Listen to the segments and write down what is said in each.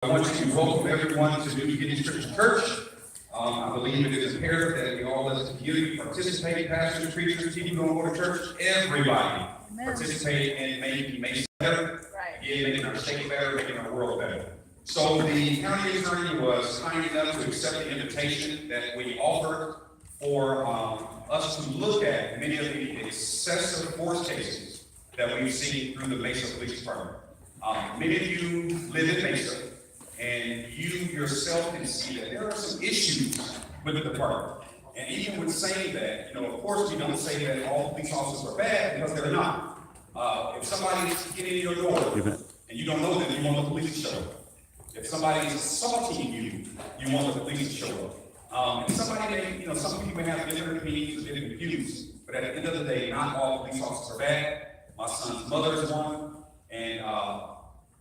I want to welcome everyone to New Beginnings Christian Church. I believe it is imperative that we all as a community participate, pastors, preachers, people who don't go to church, everybody participate in making Mesa better, again, making our state better, making our world better. So the county attorney was kind enough to accept the invitation that we offered for us to look at many of the excessive force cases that we've seen through the Mesa Police Department. Many of you live in Mesa, and you yourself can see that there are some issues with the department. And even with saying that, of course we don't say that all police officers are bad, because they're not. If somebody's getting in your door and you don't know them, you want the police to show up. If somebody's assaulting you, you want the police to show up. And somebody may, some people may have different opinions or different views, but at the end of the day, not all police officers are bad. My son's mother is one, and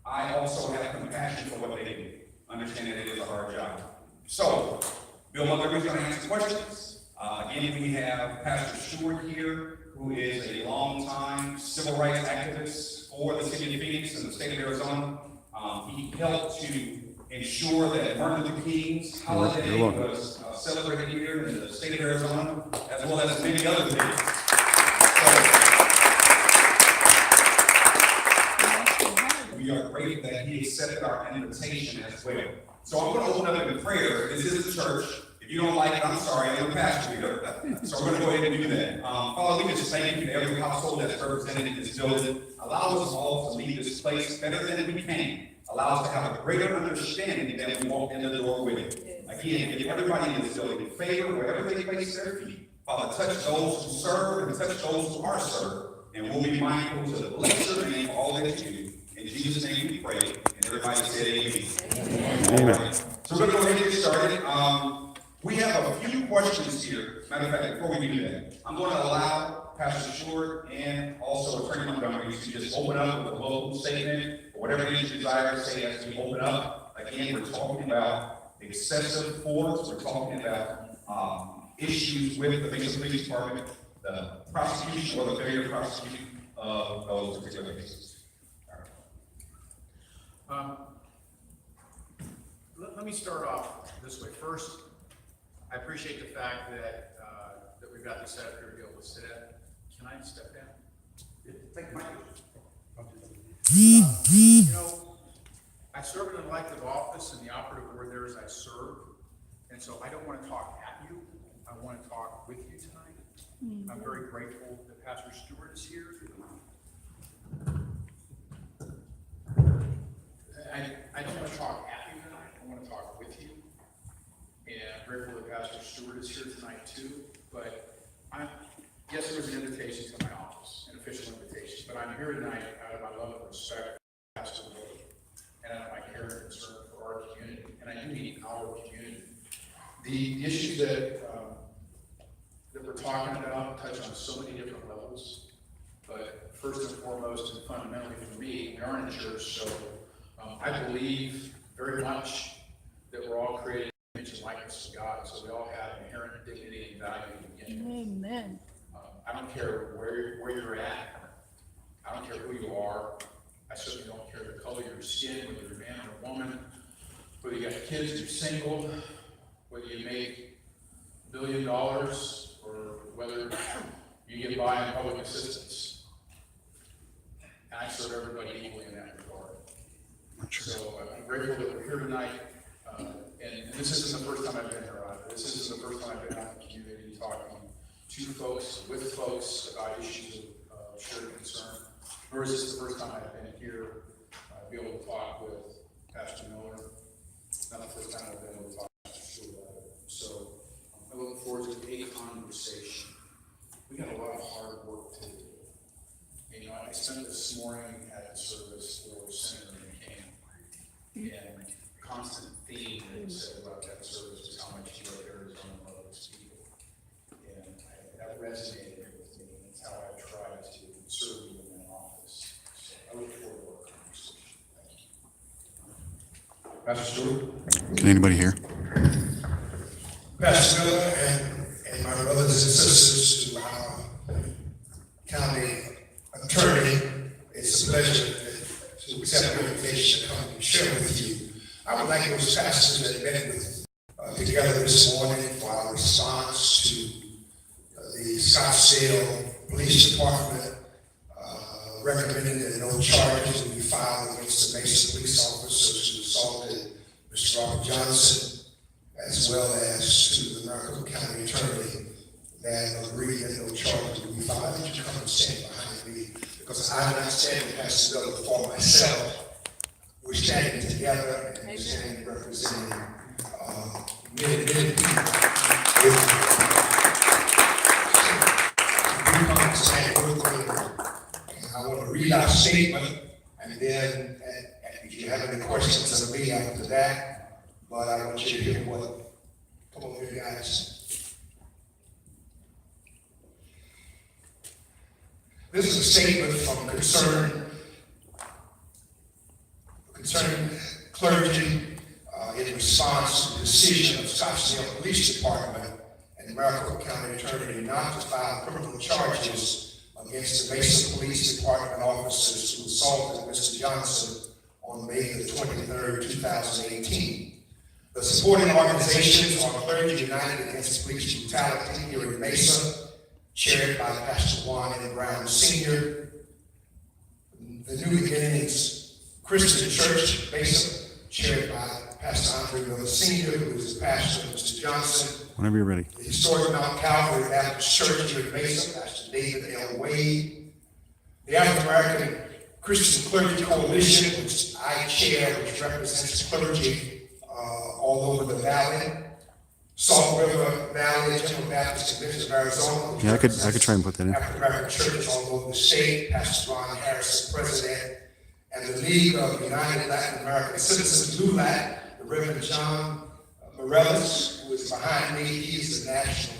I also have compassion for what they do, understanding that it is a hard job. So, Bill Mother is going to answer questions. Again, we have Pastor Stewart here, who is a longtime civil rights activist for the city of Phoenix and the state of Arizona. He helped to ensure that Martin Luther King's holiday was celebrated here in the state of Arizona, as well as many other things. We are grateful that he accepted our invitation as well. So I'm going to open up in prayer. This is the church. If you don't like it, I'm sorry, I'm a pastor here. So we're going to go ahead and do that. Father, we just thank you for every household that's represented in this building. Allow us all to leave this place better than we can. Allow us to have a greater understanding that we walk in the door with it. Again, give everybody in this building favor wherever they place their feet. Father, touch those who serve and touch those who are served. And we'll be mindful to bless your name for all that you do. In Jesus' name we pray, and everybody said amen. Amen. So we're going to go ahead and get started. We have a few questions here. Matter of fact, before we do that, I'm going to allow Pastor Stewart and also Attorney Montgomery to just open up with a local statement, or whatever it is you desire to say as we open up. Again, we're talking about excessive force. We're talking about issues with the Mesa Police Department, the prosecution or the failure of prosecution of those particular cases. Let me start off this way. First, I appreciate the fact that that we've got this set up here to be able to sit at. Can I step down? Thank you. I serve in an elective office, and the operative word there is I serve. And so I don't want to talk at you. I want to talk with you tonight. I'm very grateful that Pastor Stewart is here. I don't want to talk at you tonight. I want to talk with you. And I'm grateful that Pastor Stewart is here tonight too. But yes, there was an invitation to my office, an official invitation. But I'm here tonight out of my love and respect for Pastor Willie, and out of my care and concern for our community. And I do mean our community. The issues that we're talking about touch on so many different levels. But first and foremost, and fundamentally for me, we are in a church, so I believe very much that we're all created in the image and likeness of God, so we all have inherent dignity and value to begin with. Amen. I don't care where you're at. I don't care who you are. I certainly don't care the color of your skin, whether you're a man or a woman, whether you got kids, you're single, whether you make $1 billion, or whether you get by in public assistance. And I serve everybody equally in that regard. So I'm grateful that we're here tonight, and this isn't the first time I've been here. This isn't the first time I've been out in the community talking to folks, with folks about issues of shared concern. Nor is this the first time I've been here, be able to talk with Pastor Miller. Not the first time I've been able to talk to Pastor Stewart about it. So I look forward to a conversation. We got a lot of hard work to do. And, I spent this morning at a service for Senator McCain. And the constant theme that he said about that service is how much he loved Arizona and loved his people. And that resonated with me, and it's how I tried to serve you in that office. So I look forward to our conversation. Thank you. Pastor Stewart? Can anybody hear? Pastor Miller and my brothers and sisters, to our county attorney, it's a pleasure to accept the invitation to come and share with you I would like those pastors that met with together this morning for our response to the Scottsdale Police Department recommending that no charges will be filed against the Mesa police officers who assaulted Mr. Robert Johnson, as well as to the Maricopa County Attorney that agreed that no charges will be filed. Would you come and stand behind me? Because I'm not standing Pastor Bill for myself. We're standing together and we're standing representing many people. We come to stand with me. I want to read our statement, and then if you have any questions of me after that, but I want you to hear what, come on here, guys. This is a statement from concerning clergy in response to the decision of Scottsdale Police Department and the Maricopa County Attorney not to file criminal charges against the Mesa Police Department officers who assaulted Mr. Johnson on May the 23rd, 2018. The supporting organizations are Clergy United Against Police Brutality here in Mesa, chaired by Pastor Juan N. Brown Sr., the New Beginnings Christian Church, Mesa, chaired by Pastor Andre Miller Sr., who is the pastor of Mr. Johnson. Whenever you're ready. The historic Mount Calvary Baptist Church here in Mesa, Pastor David L. Wade. The African American Christian Clergy Coalition, which I chair, which represents clergy all over the valley. Salt River Valley General Baptist Convention of Arizona. Yeah, I could try and put that in. African American churches all over the state. Pastor Ron Harris, president, and the League of United Latin American Citizens, LULAC. The Reverend John Morales, who is behind me, he is the national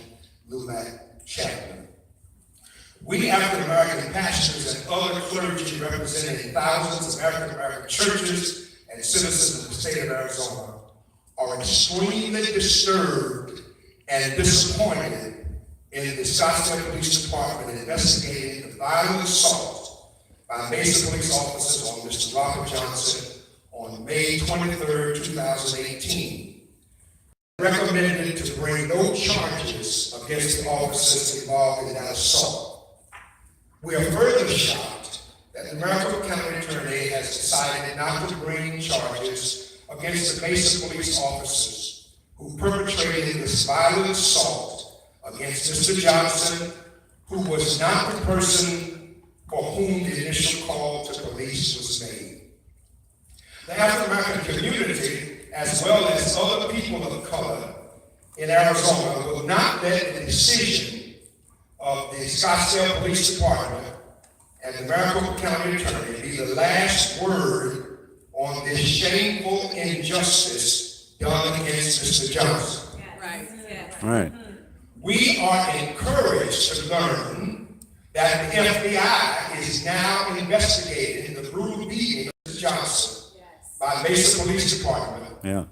LULAC chaplain. We African American pastors and other clergy representing thousands of African American churches and citizens of the state of Arizona are extremely disturbed and disappointed in the Scottsdale Police Department investigating the violent assault by Mesa police officers on Mr. Robert Johnson on May 23rd, 2018. Recommended to bring no charges against the officers involved in that assault. We are further shocked that the Maricopa County Attorney has decided not to bring charges against the Mesa police officers who perpetrated this violent assault against Mr. Johnson, who was not the person for whom the initial call to police was made. The African American community, as well as other people of color in Arizona, will not let the decision of the Scottsdale Police Department and the Maricopa County Attorney be the last word on this shameful injustice done against Mr. Johnson. Right. Yeah. All right. We are encouraged to learn that the FBI is now investigating the brutal beating of Mr. Johnson by Mesa Police Department Yeah.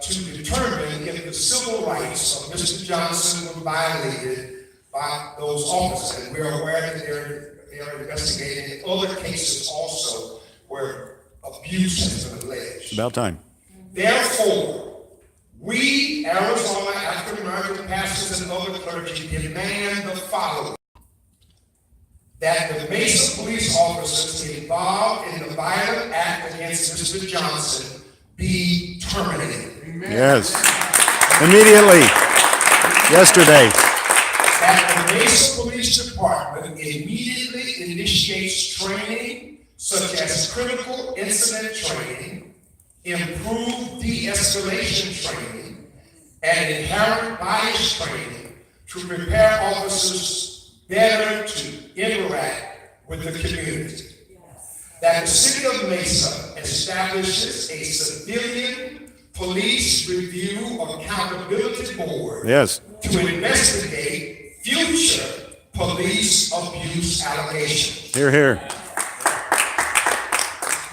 to determine if the civil rights of Mr. Johnson were violated by those officers. And we're aware that they are investigating other cases also where abuse has been alleged. It's about time. Therefore, we, Arizona African American pastors and other clergy, demand the following: that the Mesa police officers involved in the violent act against Mr. Johnson be terminated. Yes. Immediately. Yesterday. That the Mesa Police Department immediately initiates training such as critical incident training, improved de-escalation training, and inherent bias training to prepare officers better to interact with the community. That the city of Mesa establishes a civilian police review accountability board Yes. to investigate future police abuse allegations. Hear, hear.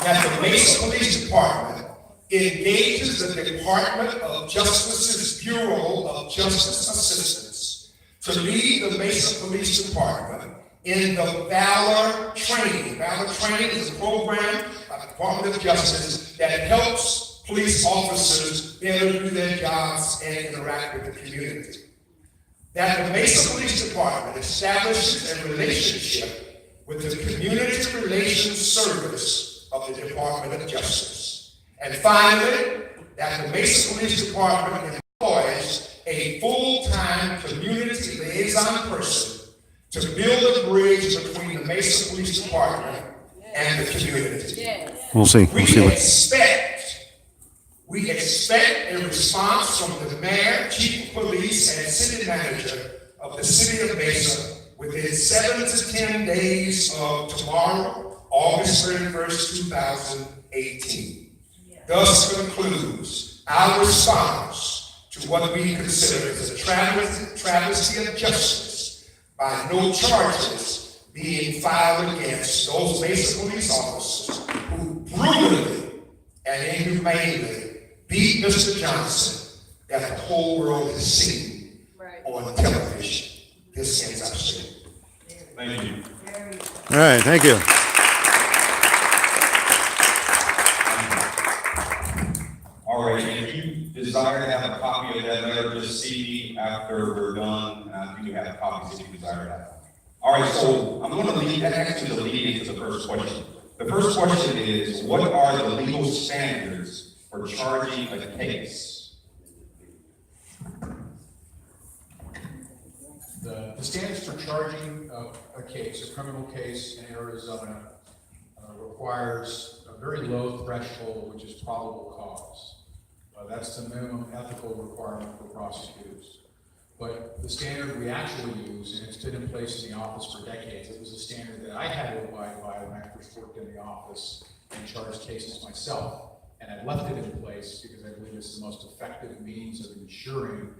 That the Mesa Police Department engages the Department of Justice's Bureau of Justice Assistance to lead the Mesa Police Department in the Valor Training. Valor Training is a program by the Department of Justice that helps police officers be able to do their jobs and interact with the community. That the Mesa Police Department establishes a relationship with the Community Relations Service of the Department of Justice. And finally, that the Mesa Police Department employs a full-time community liaison person to build a bridge between the Mesa Police Department and the community. We'll see. We'll see We expect a response from the mayor, chief of police, and city manager of the city of Mesa within 7 to 10 days of tomorrow, August 31st, 2018. Thus concludes our response to what we consider as a travesty of justice by no charges being filed against those Mesa police officers who brutally and inhumanely beat Mr. Johnson that the whole world has seen on television. This ends our statement. Thank you. All right, thank you. All right, if you desire to have a copy of that letter, just see me after we're done. I do have copies if you desire to have one. All right, so I'm going to lead into the first question. The first question is, what are the legal standards for charging a case? The standards for charging a case, a criminal case in Arizona, requires a very low threshold, which is probable cause. That's the minimum ethical requirement for prosecutors. But the standard we actually use, and it's been in place in the office for decades, it was a standard that I had to abide by when I first worked in the office and charged cases myself. And I left it in place because I believe it's the most effective means of ensuring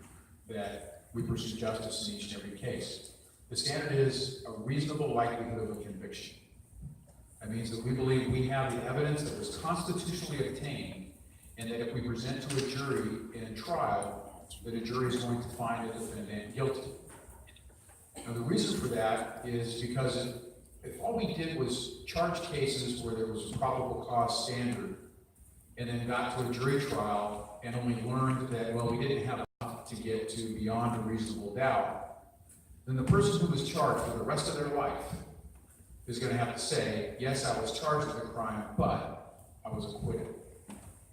that we pursue justice in each and every case. The standard is a reasonable likelihood of a conviction. That means that we believe we have the evidence that was constitutionally obtained, and that if we present to a jury in a trial, that a jury is going to find the defendant guilty. Now, the reason for that is because if all we did was charge cases where there was a probable cause standard, and then got to a jury trial and only learned that, well, we didn't have enough to get to beyond a reasonable doubt, then the person who was charged for the rest of their life is going to have to say, yes, I was charged with a crime, but I was acquitted.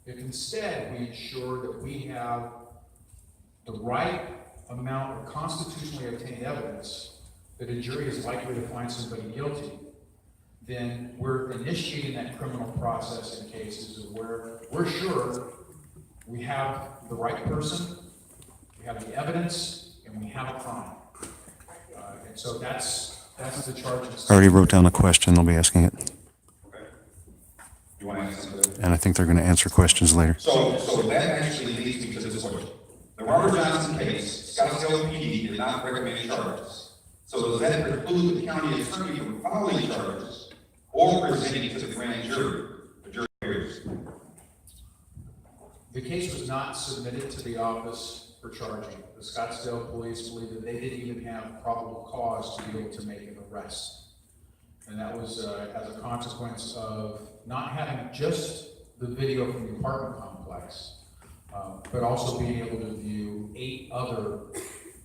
If instead we ensure that we have the right amount of constitutionally obtained evidence that a jury is likely to find somebody guilty, then we're initiating that criminal process in cases where we're sure we have the right person, we have the evidence, and we have a crime. And so that's the charge. I already wrote down a question. They'll be asking it. Okay. You want to answer something? And I think they're going to answer questions later. So that actually leads me to this question. The Robert Johnson case, Scottsdale PD did not recommend charges. So does that preclude the county attorney from filing charges or presenting to the grand jury? The jury hears. The case was not submitted to the office for charging. The Scottsdale police believe that they didn't even have probable cause to be able to make an arrest. And that was as a consequence of not having just the video from the apartment complex, but also being able to view 8 other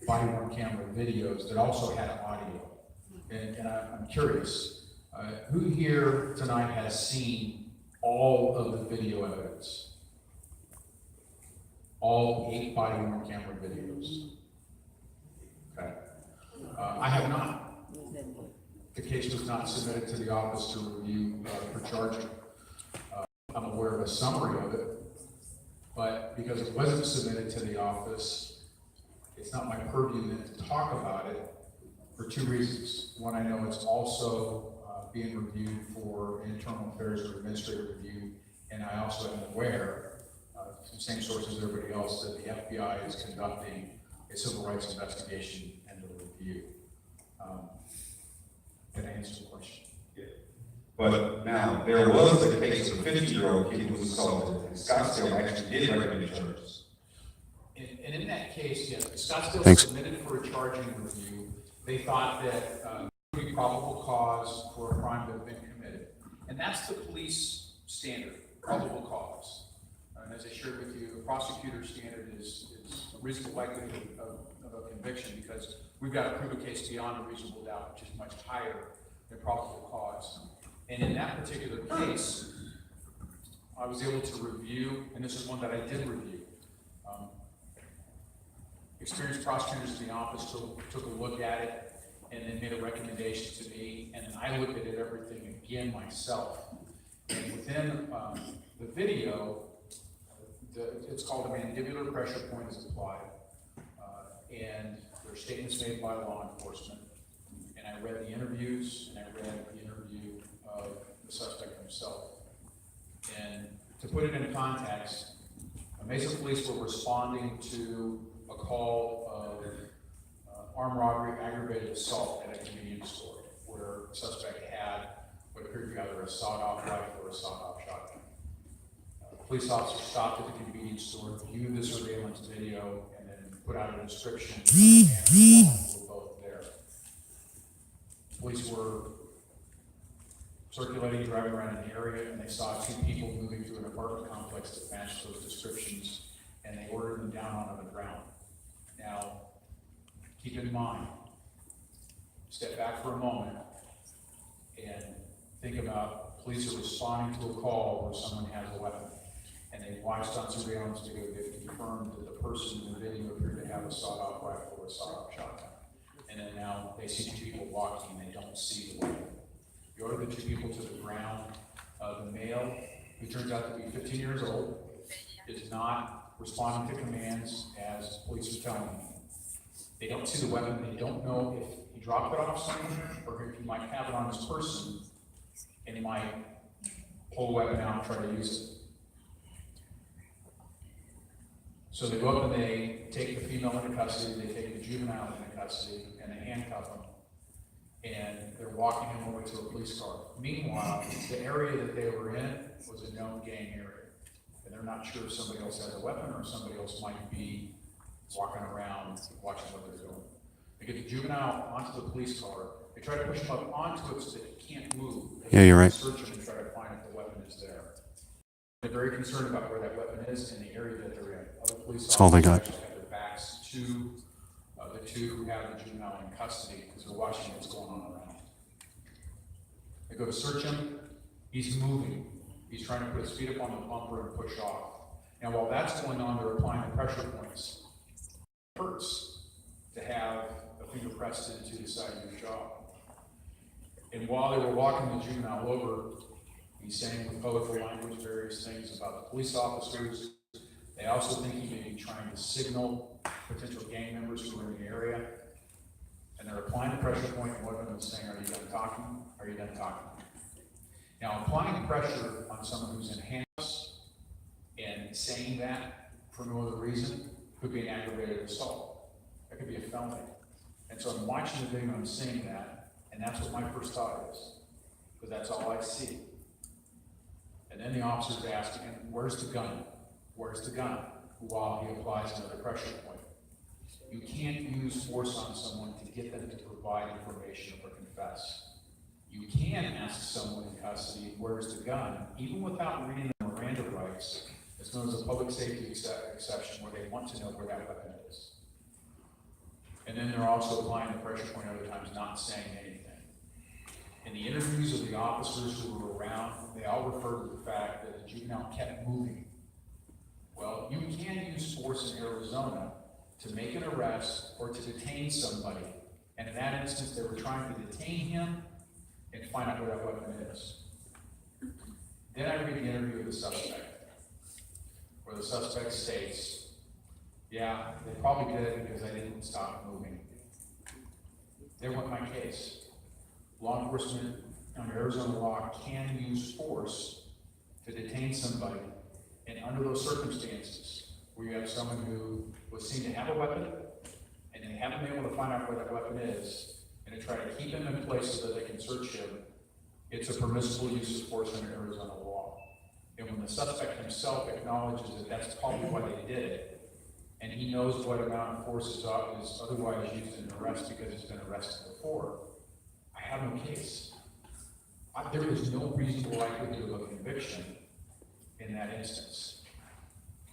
body-worn camera videos that also had audio. And I'm curious, who here tonight has seen all of the video evidence? All 8 body-worn camera videos? Okay. I have not. The case was not submitted to the office to review for charging. I'm aware of a summary of it, but because it wasn't submitted to the office, it's not my purview then to talk about it for 2 reasons. One, I know it's also being reviewed for internal affairs or administrative review, and I also am aware, from the same sources as everybody else, that the FBI is conducting a civil rights investigation and a review. Can I answer the question? Yeah. But now, there was a case of a 50-year-old kid who was assaulted, and Scottsdale actually did recommend charges. And in that case, yes, Scottsdale submitted for a charging review. They thought that there would be probable cause for a crime to have been committed. And that's the police standard, probable cause. and as I shared with you, the prosecutor's standard is a reasonable likelihood of a conviction, because we've got to prove a case beyond a reasonable doubt, which is much higher than probable cause. And in that particular case, I was able to review, and this is one that I did review. Experienced prosecutors in the office took a look at it and then made a recommendation to me, and then I looked at everything again myself. And within the video, it's called a mandibular pressure point is applied, and there are statements made by law enforcement. And I read the interviews, and I read the interview of the suspect himself. And to put it in context, Mesa police were responding to a call of armed robbery, aggravated assault at a convenience store, where the suspect had what appeared to be either a sawed-off rifle or a sawed-off shotgun. Police officers stopped at the convenience store, viewed the surveillance video, and then put out a description, and the were both there. Police were circulating, driving around in the area, and they saw two people moving through an apartment complex that matched those descriptions, and they ordered them down onto the ground. Now, keep in mind, step back for a moment and think about police are responding to a call where someone has a weapon, and they watched on surveillance video that confirmed that the person in the video appeared to have a sawed-off rifle or a sawed-off shotgun. And then now they see two people walking and they don't see the weapon. You order the two people to the ground. The male, who turns out to be 15 years old, is not responding to commands as police are telling him. They don't see the weapon. They don't know if he dropped it off somewhere or if he might have it on his person and he might pull the weapon out and try to use it. So they go up and they take the female into custody, they take the juvenile into custody, and they handcuff him. And they're walking him over to a police car. Meanwhile, the area that they were in was a known gang area. And they're not sure if somebody else has a weapon or if somebody else might be walking around watching what they're doing. They get the juvenile onto the police car. They try to push him up onto it so that he can't move. Yeah, you're right. Search him and try to find if the weapon is there. They're very concerned about where that weapon is in the area that they're in. Other police That's all they got. officers have their backs to the two who have the juvenile in custody because they're watching what's going on around. They go to search him. He's moving. He's trying to put his feet up on the bumper and push off. Now, while that's going on, they're applying the pressure points. It hurts to have a finger pressed into the side of your jaw. And while they were walking the juvenile over, he's saying with colorful language various things about the police officers. They also think he may be trying to signal potential gang members who are in the area. And they're applying the pressure point, and one of them is saying, "Are you done talking? Are you done talking?" Now, applying pressure on someone who's in handcuffs and saying that for no other reason could be an aggravated assault. That could be a felony. And so I'm watching the video and I'm seeing that, and that's what my first thought is, because that's all I see. And then the officer's asking him, "Where's the gun? Where's the gun?" while he applies another pressure point. You can't use force on someone to get them to provide information or confess. You can ask someone in custody, "Where's the gun?" even without reading the Miranda rights. It's known as a public safety exception, where they want to know where that weapon is. And then they're also applying the pressure point other times, not saying anything. In the interviews of the officers who were around, they all referred to the fact that the juvenile kept moving. Well, you can use force in Arizona to make an arrest or to detain somebody. And in that instance, they were trying to detain him and find out where that weapon is. Then I read the interview of the suspect, where the suspect states, "Yeah, they probably did it because I didn't stop moving." There went my case. Law enforcement under Arizona law can use force to detain somebody, and under those circumstances, where you have someone who was seen to have a weapon, and they haven't been able to find out where that weapon is, and to try to keep him in place so that they can search him, it's a permissible use of force under Arizona law. And when the suspect himself acknowledges that that's probably why they did it, and he knows what amount of force is otherwise used in an arrest because he's been arrested before, I have no case. There is no reasonable likelihood of a conviction in that instance.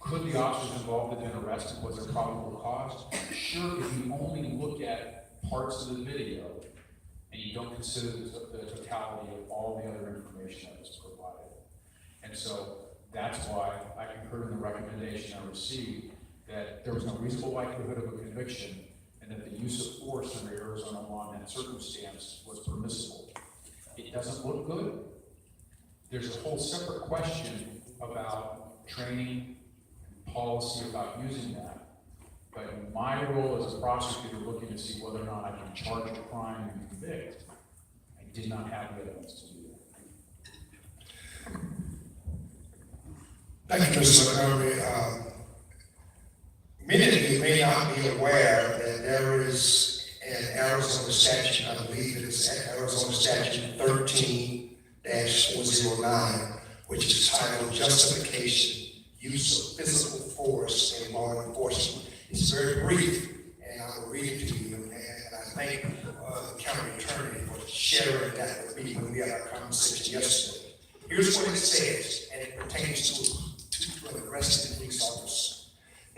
Could the officers involved have been arrested? Was there probable cause? Sure, if you only look at parts of the video and you don't consider the totality of all the other information that was provided. And so that's why I concur in the recommendation I received that there was no reasonable likelihood of a conviction and that the use of force under Arizona law in that circumstance was permissible. It doesn't look good. There's a whole separate question about training and policy about using that. But my role as a prosecutor looking to see whether or not I can charge a crime and convict, I did not have the evidence to do that. Thank you, Mr. Montgomery. Many of you may not be aware that there is an Arizona statute, I believe it is Arizona statute 13-409, which is titled Justification, Use of Physical Force in Law Enforcement. It's very brief, and I will read it to you, and I thank the county attorney for sharing that with me when we had our conversation yesterday. Here's what it says, and it pertains to an arrested police officer.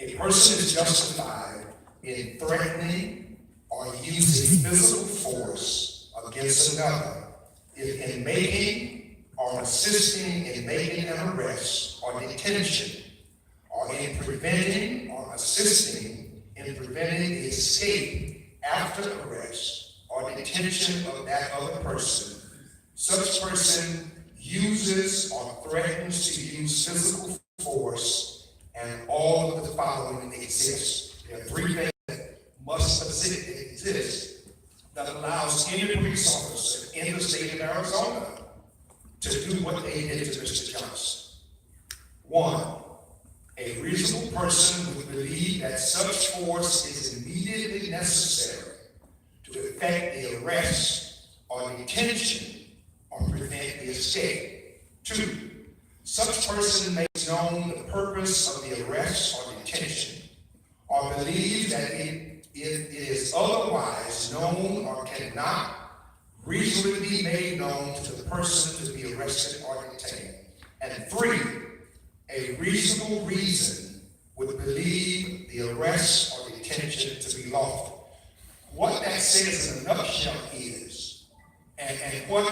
A person is justified in threatening or using physical force against another if in making or assisting in making an arrest or detention, or in preventing or assisting in preventing the escape after arrest or detention of that other person. Such person uses or threatens to use physical force, and all of the following exist. There are three things that must exist that allows any police officer in the state of Arizona to do what they did to Mr. Johnson. One, a reasonable person would believe that such force is immediately necessary to effect the arrest or detention or prevent the escape. Two, such person makes known the purpose of the arrest or detention, or believes that it is otherwise known or cannot reasonably be made known to the person to be arrested or detained. And three, a reasonable reason would believe the arrest or detention to be lawful. What that says in a nutshell is, and what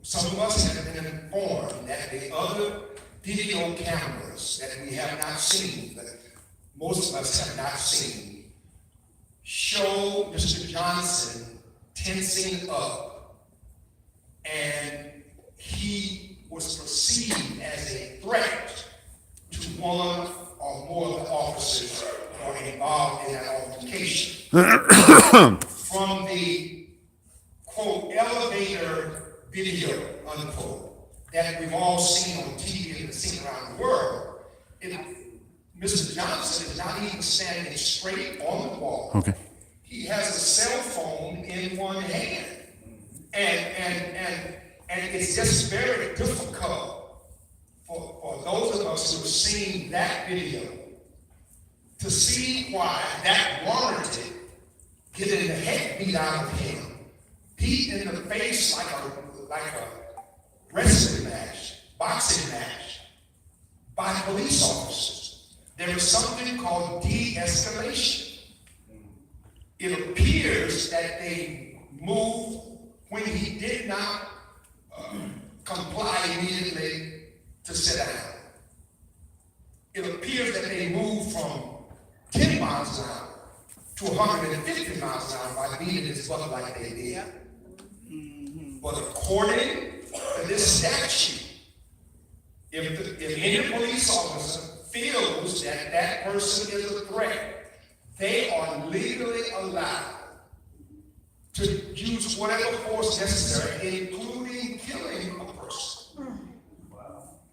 some of us have been informed that the other video cameras that we have not seen, that most of us have not seen, show Mr. Johnson tensing up, and he was perceived as a threat to one or more of the officers who are involved in that altercation. From the, quote, elevator video, unquote, that we've all seen on TV and seen around the world, Mr. Johnson is not even standing straight on the wall. Okay. He has a cell phone in one hand. And it's just very difficult for those of us who have seen that video to see why that warranted getting the head beat out of him, beat in the face like a wrestling match, boxing match, by police officers. There is something called de-escalation. It appears that they moved when he did not comply immediately to sit down. It appears that they moved from 10 miles an hour to 150 miles an hour by beating his butt like they did. But according to this statute, if any police officer feels that that person is a threat, they are legally allowed to use whatever force necessary, including killing a person,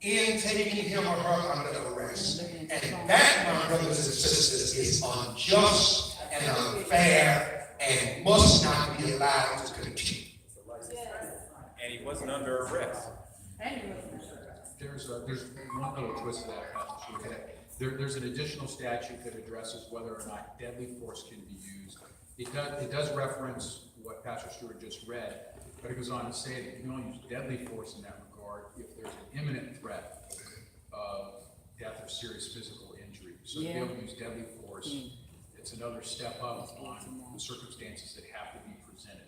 in taking him or her under arrest. And that, my brothers and sisters, is unjust and unfair and must not be allowed to continue. And he wasn't under arrest. There's one little twist to that, Pastor Stewart. There's an additional statute that addresses whether or not deadly force can be used. It does reference what Pastor Stewart just read, but it goes on to say that you can only use deadly force in that regard if there's an imminent threat of death or serious physical injury. So to be able to use deadly force, it's another step up on the circumstances that have to be presented.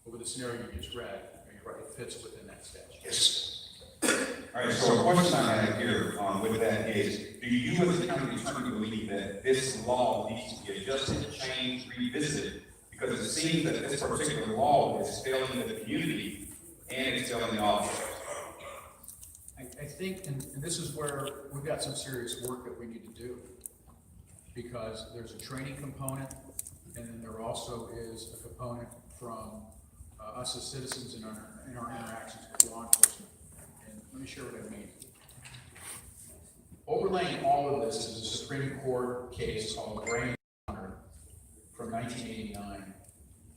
But with the scenario you just read, you're right, it fits within that statute. Yes. All right, so a question I have here with that is, do you as a county attorney believe that this law needs to be adjusted, changed, revisited? Because it seems that this particular law is failing the community and it's failing the officers. I think, and this is where we've got some serious work that we need to do. Because there's a training component, and then there also is a component from us as citizens in our interactions with law enforcement. And let me share what I mean. Overlaying all of this is a Supreme Court case called Gray from 1989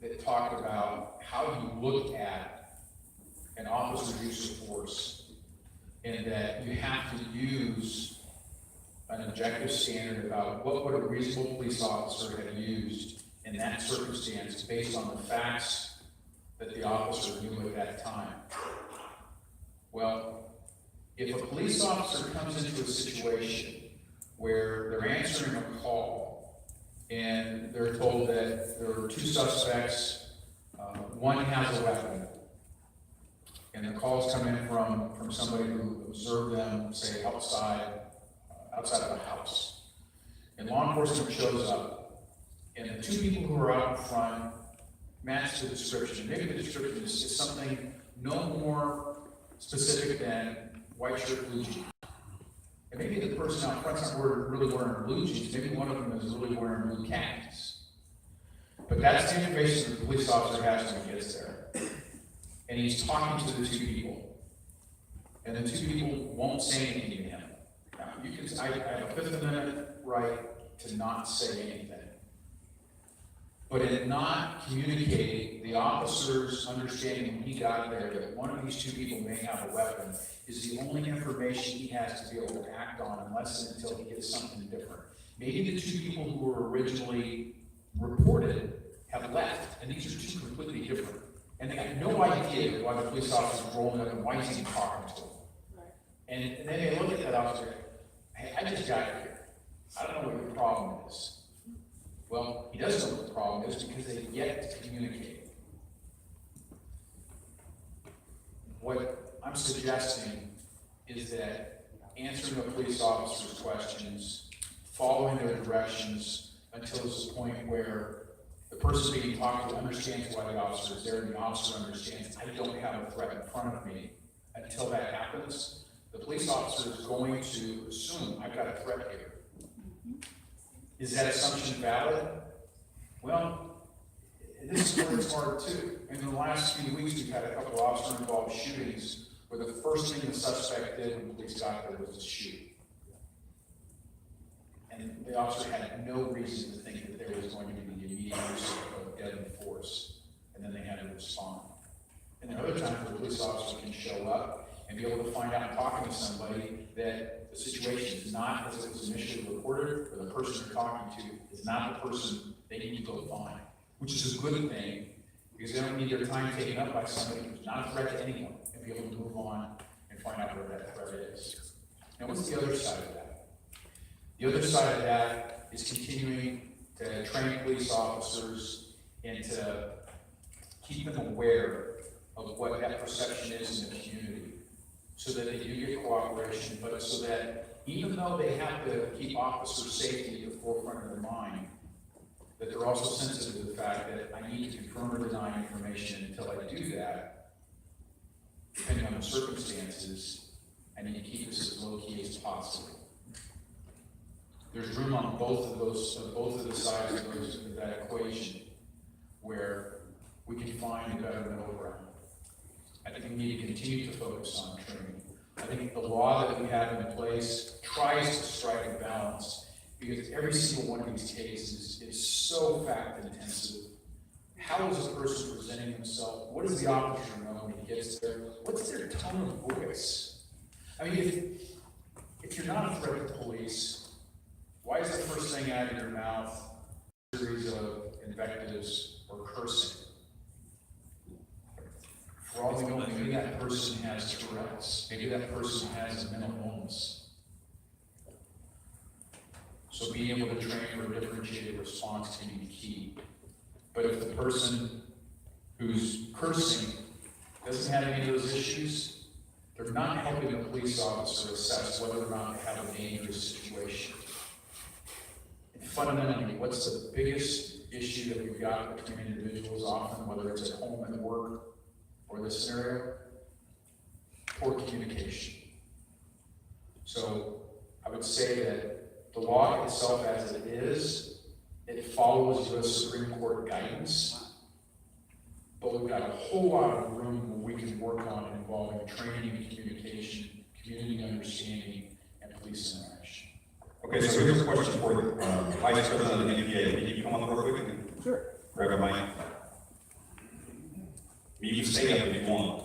that talked about how you look at an officer's use of force, and that you have to use an objective standard about what would a reasonable police officer have used in that circumstance based on the facts that the officer knew at that time. Well, if a police officer comes into a situation where they're answering a call and they're told that there are two suspects, one has a weapon, and the calls come in from somebody who observed them, say, outside of the house. And law enforcement shows up, and the two people who are out in front match the description. Maybe the description is something no more specific than white shirt, blue jeans. And maybe the person out front's not really wearing blue jeans, maybe one of them is really wearing blue khakis. But that's the information the police officer has when he gets there. And he's talking to the two people. And the two people won't say anything to him. Now, I have a Fifth Amendment right to not say anything. But in not communicating, the officer's understanding when he got there that one of these two people may have a weapon is the only information he has to be able to act on unless and until he gets something different. Maybe the two people who were originally reported have left, and these are two completely different. And they have no idea why the police officer is rolling up and why he's even talking to them. And then they look at that officer, hey, I just got here. I don't know what your problem is. Well, he doesn't know what the problem is because they have yet to communicate. What I'm suggesting is that answering the police officer's questions, following their directions until it's a point where the person being talked to understands why the officer is there, and the officer understands I don't have a threat in front of me. Until that happens, the police officer is going to assume I've got a threat here. Is that assumption valid? Well, this is where it's hard too. In the last few weeks, we've had a couple of officer-involved shootings where the first thing the suspect did when the police got there was to shoot. And the officer had no reason to think that there was going to be the immediate use of deadly force, and then they had to respond. And there are other times where the police officer can show up and be able to find out talking to somebody that the situation is not as it was initially reported, or the person they're talking to is not the person they need to go find, which is a good thing because they don't need their time taken up by somebody who's not a threat to anyone and be able to move on and find out where that threat is. Now, what's the other side of that? The other side of that is continuing to train police officers and to keep them aware of what that perception is in the community, so that they do get cooperation, but so that even though they have to keep officer safety at the forefront of their mind, that they're also sensitive to the fact that I need to confirm or deny information, and until I do that, depending on the circumstances, I need to keep this as low key as possible. There's room on both of the sides of that equation where we can find a better middle ground. I think we need to continue to focus on training. I think the law that we have in place tries to strike a balance because every single one of these cases is so fact intensive. How is a person presenting himself? What does the officer know when he gets there? What's their tone of voice? I mean, if you're not a threat to the police, why is the first thing out of your mouth a series of invectives or cursing? For all we know, maybe that person has Tourette's. Maybe that person has a mental illness. So being able to train for a differentiated response can be key. But if the person who's cursing doesn't have any of those issues, they're not helping the police officer assess whether or not they have a dangerous situation. And fundamentally, what's the biggest issue that we've got between individuals often, whether it's at home, at work, or this scenario? Poor communication. So I would say that the law itself as it is, it follows U.S. Supreme Court guidance, but we've got a whole lot of room where we can work on involving training and communication, community understanding, and police interaction. Okay, so here's a question for you. Vice President of the NPA, can you come up real quick and grab a mic? You can stay up if you want.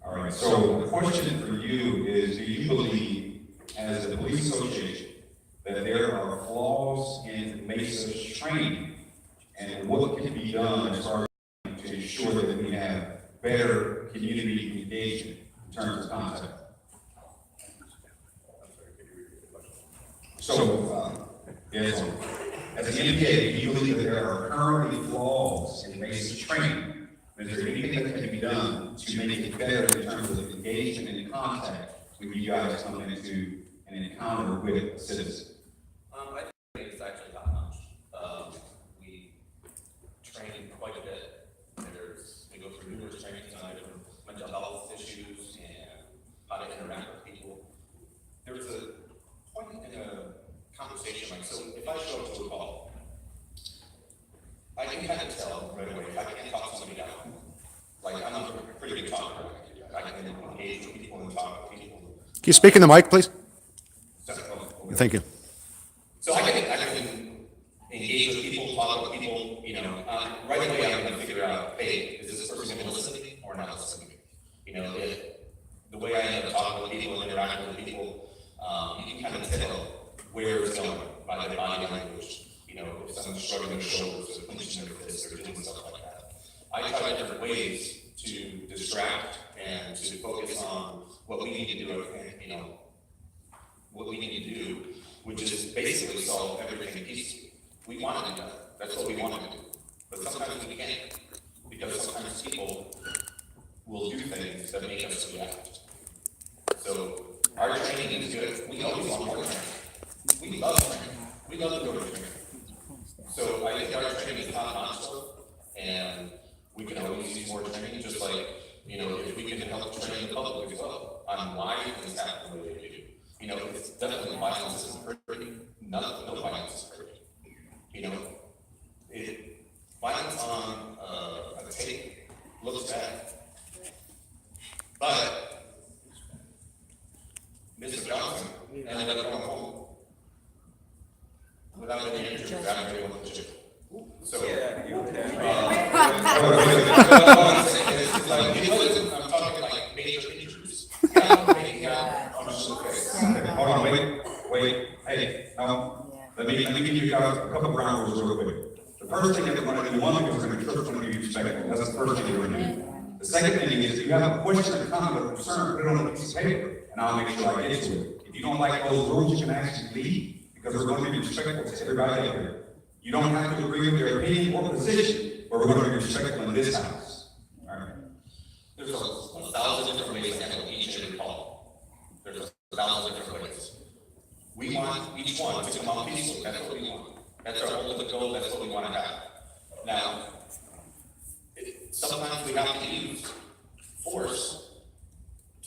All right, so the question for you is, do you believe, as a police association, that there are flaws in Mesa's training, and what can be done as far as to ensure that we have better community engagement in terms of contact? So, yes, as an NPA, do you believe that there are currently flaws in Mesa's training? Is there anything that can be done to make it better in terms of engagement and contact when you guys come into an encounter with a citizen? I think it's actually top notch. We train quite a bit. We go through numerous trainings on different mental health issues and how to interact with people. There was a point in a conversation, like, so if I show up to a call, I can kind of tell right away if I can't talk somebody down. Like, I'm a pretty good talker. I can engage with people and talk with people. Can you speak in the mic, please? Thank you. So I can engage with people, talk with people, right away I'm going to figure out, hey, is this person going to listen to me or not listen to me? If the way I end up talking with people and interacting with people, you can kind of tell where it's going by their body language. If someone's shrugging their shoulders or clenching their fists or doing stuff like that. I try different ways to distract and to focus on what we need to do, what we need to do, which is basically solve everything peacefully. We want to do that. That's what we want to do. But sometimes we can't, because sometimes people will do things that make us react. So our training is good. We always want more training. We love training. We love to go to training. So I think our training is top notch, and we can always use more training, just like, if we can help train the public as well on why things happen the way they do. It's definitely violence isn't pretty. No violence is pretty. Violence on a tape looks bad. But Mr. Johnson ended up going home without any injuries after he went to jail. So, I'm talking like major injuries. Hold on, wait. Hey, let me give you guys a couple ground rules real quick. The first thing that we're going to do, one thing is we're going to trust when you respectful. That's the first thing we're going to do. The second thing is, if you have a question or comment or concern, put it on a piece of paper, and I'll make sure I get to it. If you don't like those rules, you can actually leave, because we're going to be respectful to everybody out here. You don't have to agree with their opinion or position, but we're going to be respectful in this house. All right. There's 1,000 different ways to handle each and every call. There's 1,000 different ways. We want each one to come out peacefully. That's what we want. That's our ultimate goal. That's what we want to have. Now, sometimes we have to use force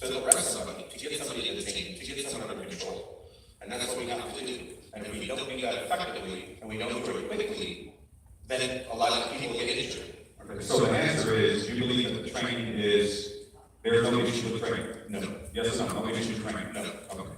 to arrest somebody, to get somebody detained, to get someone under control. And that's what we have to do. And if we don't do that effectively, and we don't do it quickly, then a lot of people get injured. Okay, so the answer is, you believe that the training is, there's no issue with training? No. Yes or no? No issue with training? No. Okay.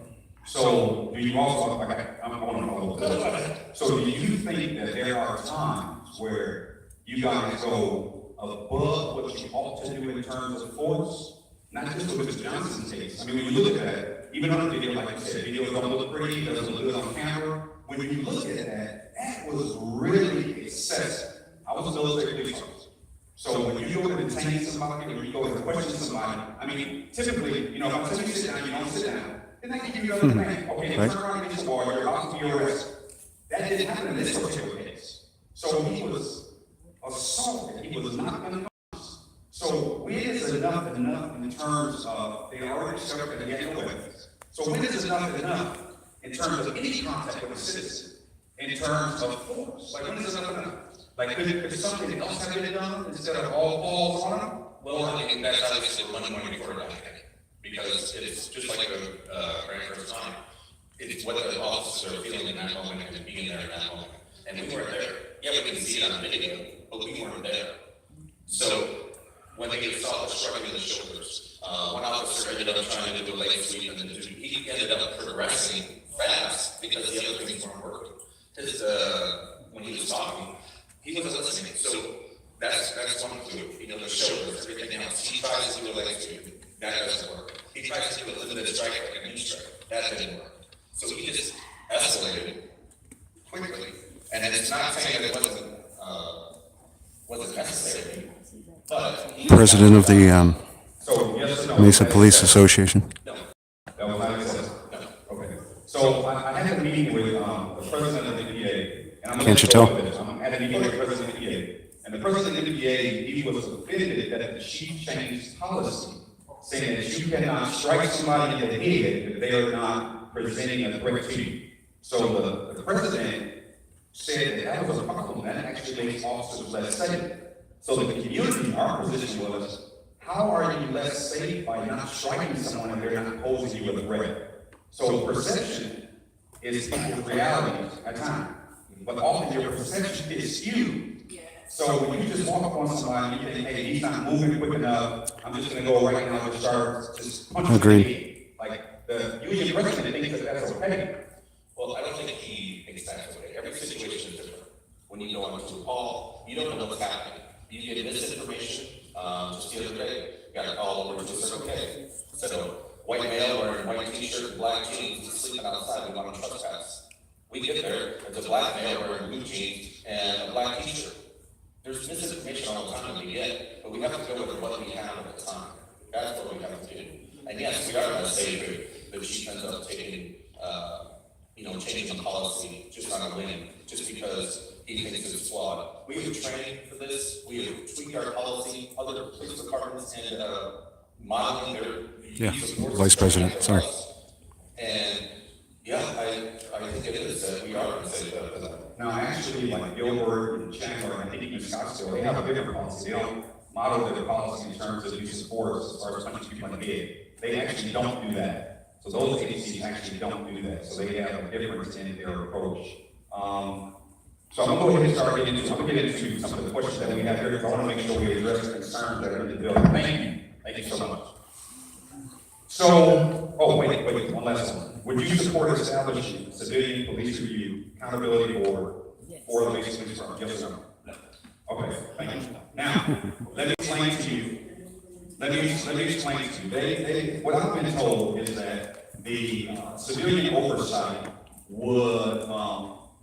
So, do you also, I want to follow this. So, do you think that there are times where you guys go above what you ought to do in terms of force? Not just with Mr. Johnson's case. I mean, when you look at that, even on the video, like you said, videos don't look pretty, doesn't look good on camera. When you look at that, that was really excessive. I was a military police officer. So when you go to detain somebody, or you go to question somebody, I mean, typically, if I tell you to sit down, you don't sit down. Then they give you another thing. Okay, Right. turn around against the wall, you're about to be arrested. That didn't happen in this particular case. So he was assaulted, he was not unconscious. So when is enough in terms of, they already discovered that he had no weapons. So when is enough in terms of any contact with a citizen? In terms of force? Like when is enough? Like could something else have been done instead of all balls on him? Well, I think that's obviously one more important thing, because it's just like a very first time. It's what the officers are feeling in that moment and being there in that moment. And we weren't there. Yeah, we can see it on video, but we weren't there. So when they saw the shrugging of the shoulders, one officer ended up trying to do a leg sweep, and he ended up progressing fast because the other things weren't working. When he was talking, he wasn't listening. So that's one clue. You know, the shoulders, everything else. He tries to do a leg sweep. That doesn't work. He tries to do a limited strike, like a knee strike. That didn't work. So he just escalated quickly. And it's not saying that it wasn't necessary, but President of the So yes or no? Mesa Police Association. no. That was not accepted. Okay. So I had a meeting with the president of the EPA. And I'm Can't you tell? I'm at a meeting with the president of the EPA. And the president of the EPA, he was offended that the chief changed policy, saying that you cannot strike somebody in the head if they are not presenting a threat to you. So the president said that was a problem. That actually makes officers less safe. So the community, our position was, how are you less safe by not striking someone if they're not posing you with a threat? So perception is equal reality at times, but often your perception is skewed. So when you just walk up on somebody and you think, hey, he's not moving quick enough, I'm just gonna go right now and start just punching Agreed. him. Like the union president thinks that that's okay. Well, I don't think he thinks that's okay. Every situation is different. When you go onto a call, you don't know what's happening. You get misinformation. Just the other day, got a call over just said, okay, said a white male wearing a white t-shirt and black jeans is sleeping outside, we want to trespass. We get there, there's a black male wearing blue jeans and a black t-shirt. There's misinformation all the time that we get, but we have to go with what we have at the time. That's what we have to do. And yes, we are going to say that the chief ends up taking, changing the policy just on a whim, just because he thinks it's flawed. We have trained for this. We have tweaked our policy. Other police departments and modeling their Yeah, use of force Vice President, sorry. And yeah, I think it is that we are going to say that. Now, actually, like Gilbert and Chandler, and I think even Scottsdale, they have a different policy. They don't model their policy in terms of use of force as far as punching people in the head. They actually don't do that. So those agencies actually don't do that. So they have a difference in their approach. So I'm gonna go ahead and start getting into some of the questions that we have here, because I want to make sure we address the concerns that are in the bill. Thank you so much. So, wait, one last one. Would you support establishing a civilian police review accountability board for the Mesa Police Department? Yes or no? No. Okay, thank you. Now, let me explain to you. Let me explain to you. What I've been told is that the civilian oversight would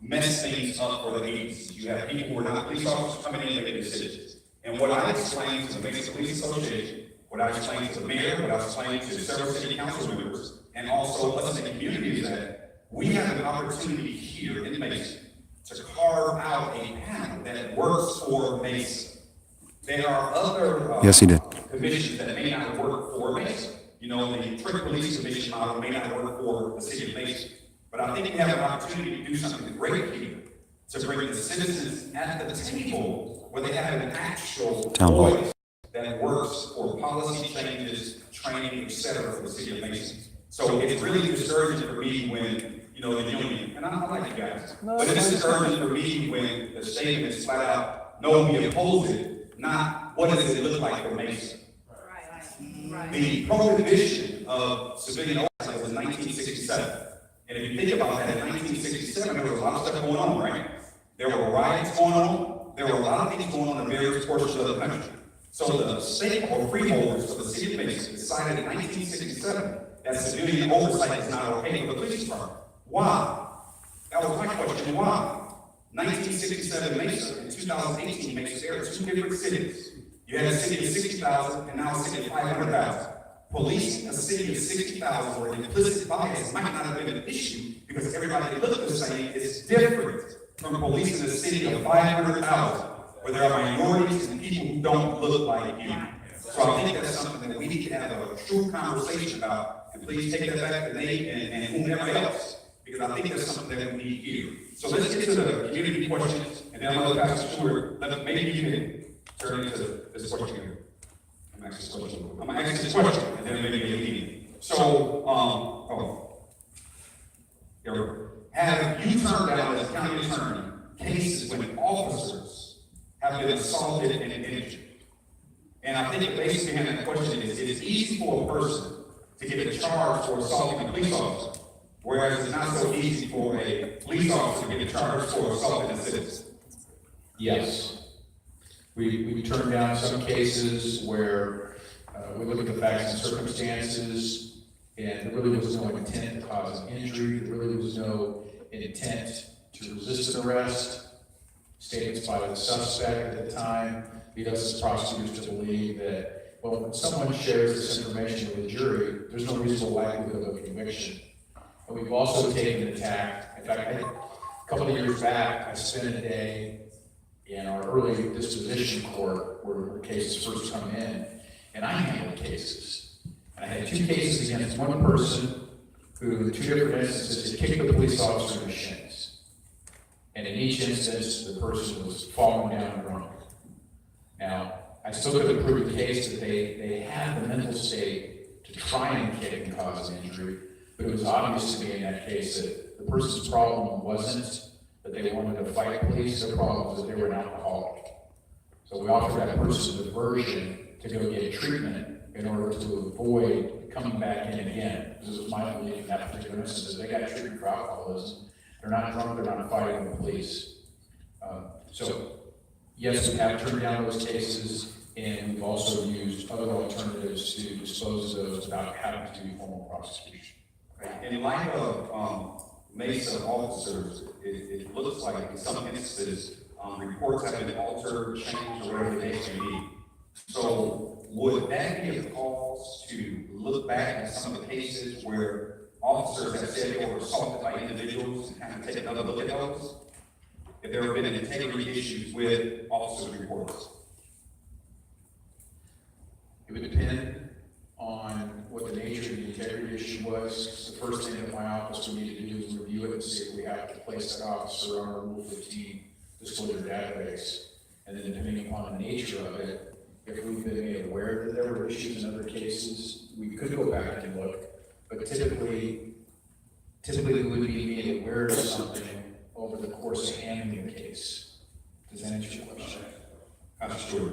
mess things up for the agencies. You have people who are not police officers coming in and making decisions. And what I explained to the Mesa Police Association, what I explained to the mayor, what I explained to several city council members, and also us in the community is that we have an opportunity here in Mesa to carve out a panel that works for Mesa. There are other Yes, he did. commissions that may not work for Mesa. You know, the Trick Police Commission model may not work for the city of Mesa. But I think we have an opportunity to do something great here, to bring the citizens at the table where they have an actual Town hall. voice that works for policy changes, training, et cetera, for the city of Mesa. So it's really discouraging for me when, the union, and I like you guys, but it's discouraging for me when the statement is flat out, no, we oppose it, not what does it look like for Mesa. Right. The prohibition of civilian oversight was 1967. And if you think about that, in 1967, there was a lot of stuff going on, right? There were riots going on. There were a lot of things going on in various portions of the country. So the state or freeholders of the city of Mesa decided in 1967 that civilian oversight is not okay for the police department. Why? That was my question. Why? 1967 Mesa and 2018 Mesa, there are two different cities. You had a city of 60,000 and now a city of 500,000. Policing a city of 60,000 where implicit bias might not have been an issue because everybody looked the same is different from policing a city of 500,000 where there are minorities and people who don't look like you. So I think that's something that we need to have a true conversation about, and please take that back to Nate and whomever else, because I think that's something that we need here. So let's get to the community questions, and then I'm going to pass it to maybe you can turn into this question here. I'm going to ask this question, and then maybe a meeting. So, here we go. Have you turned down as county attorney cases when officers have been assaulted and injured? And I think the basis behind that question is, it is easy for a person to get a charge for assaulting a police officer, whereas it's not so easy for a police officer to get a charge for assaulting a citizen. Yes. We turned down some cases where we look at the facts and circumstances, and there really was no intent to cause an injury, there really was no intent to resist an arrest. Statements by the suspect at the time lead us as prosecutors to believe that, well, when someone shares this information with a jury, there's no reasonable likelihood of a conviction. And we've also taken an attack. In fact, a couple of years back, I spent a day in our early disposition court where cases first come in, and I handled cases. And I had 2 cases against one person who, in 2 different instances, had kicked the police officer in the shins. And in each instance, the person was falling down drunk. Now, I still couldn't prove the case that they had the mental state to try and kick and cause an injury, but it was obvious to me in that case that the person's problem wasn't that they wanted to fight police, their problem was that they were an alcoholic. So we offered that person a diversion to go get treatment in order to avoid coming back in again. This was my belief in that particular instance. They got treatment for alcoholism. They're not drunk, they're not fighting the police. So yes, we have turned down those cases, and we've also used other alternatives to dispose of those without having to do formal prosecution. In light of Mesa officers, it looks like in some instances, reports have been altered, changed, or whatever the case may be. So would that be a cause to look back at some of the cases where officers have said they were assaulted by individuals and kind of take another look at those? If there have been integrity issues with officer reports? It would depend on what the nature of the integrity issue was. The first thing that my office would need to do is review it and see if we have to place that officer on our Rule 15 disclosure database. And then depending upon the nature of it, if we've been made aware that there were issues in other cases, we could go back and look. But typically we would be made aware of something over the course of handling the case. Does that answer your question? Sure.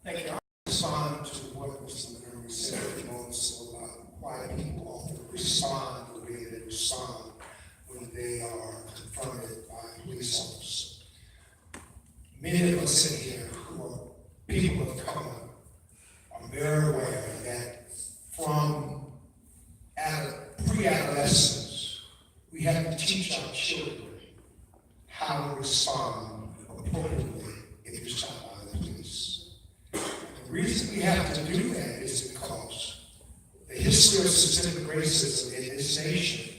Thank you. I respond to what Mr. Montgomery said a few moments ago about why people often respond the way they respond when they are confronted by police officers. Many of us in here who are people of color are very aware that from pre-adolescence, we have to teach our children how to respond appropriately if you're stopped by the police. The reason we have to do that is because the history of systemic racism in this nation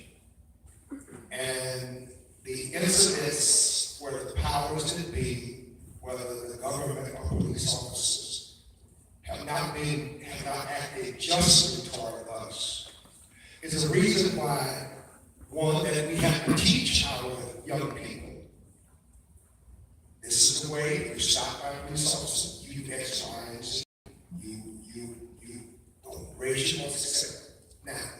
and the incidents where the powers that be, whether the government or police officers, have not acted justly toward us, is the reason why, one, that we have to teach our young people. This is the way, if you stop by a police officer, you X, Y, and Z. You don't raise your voice, etc. Now,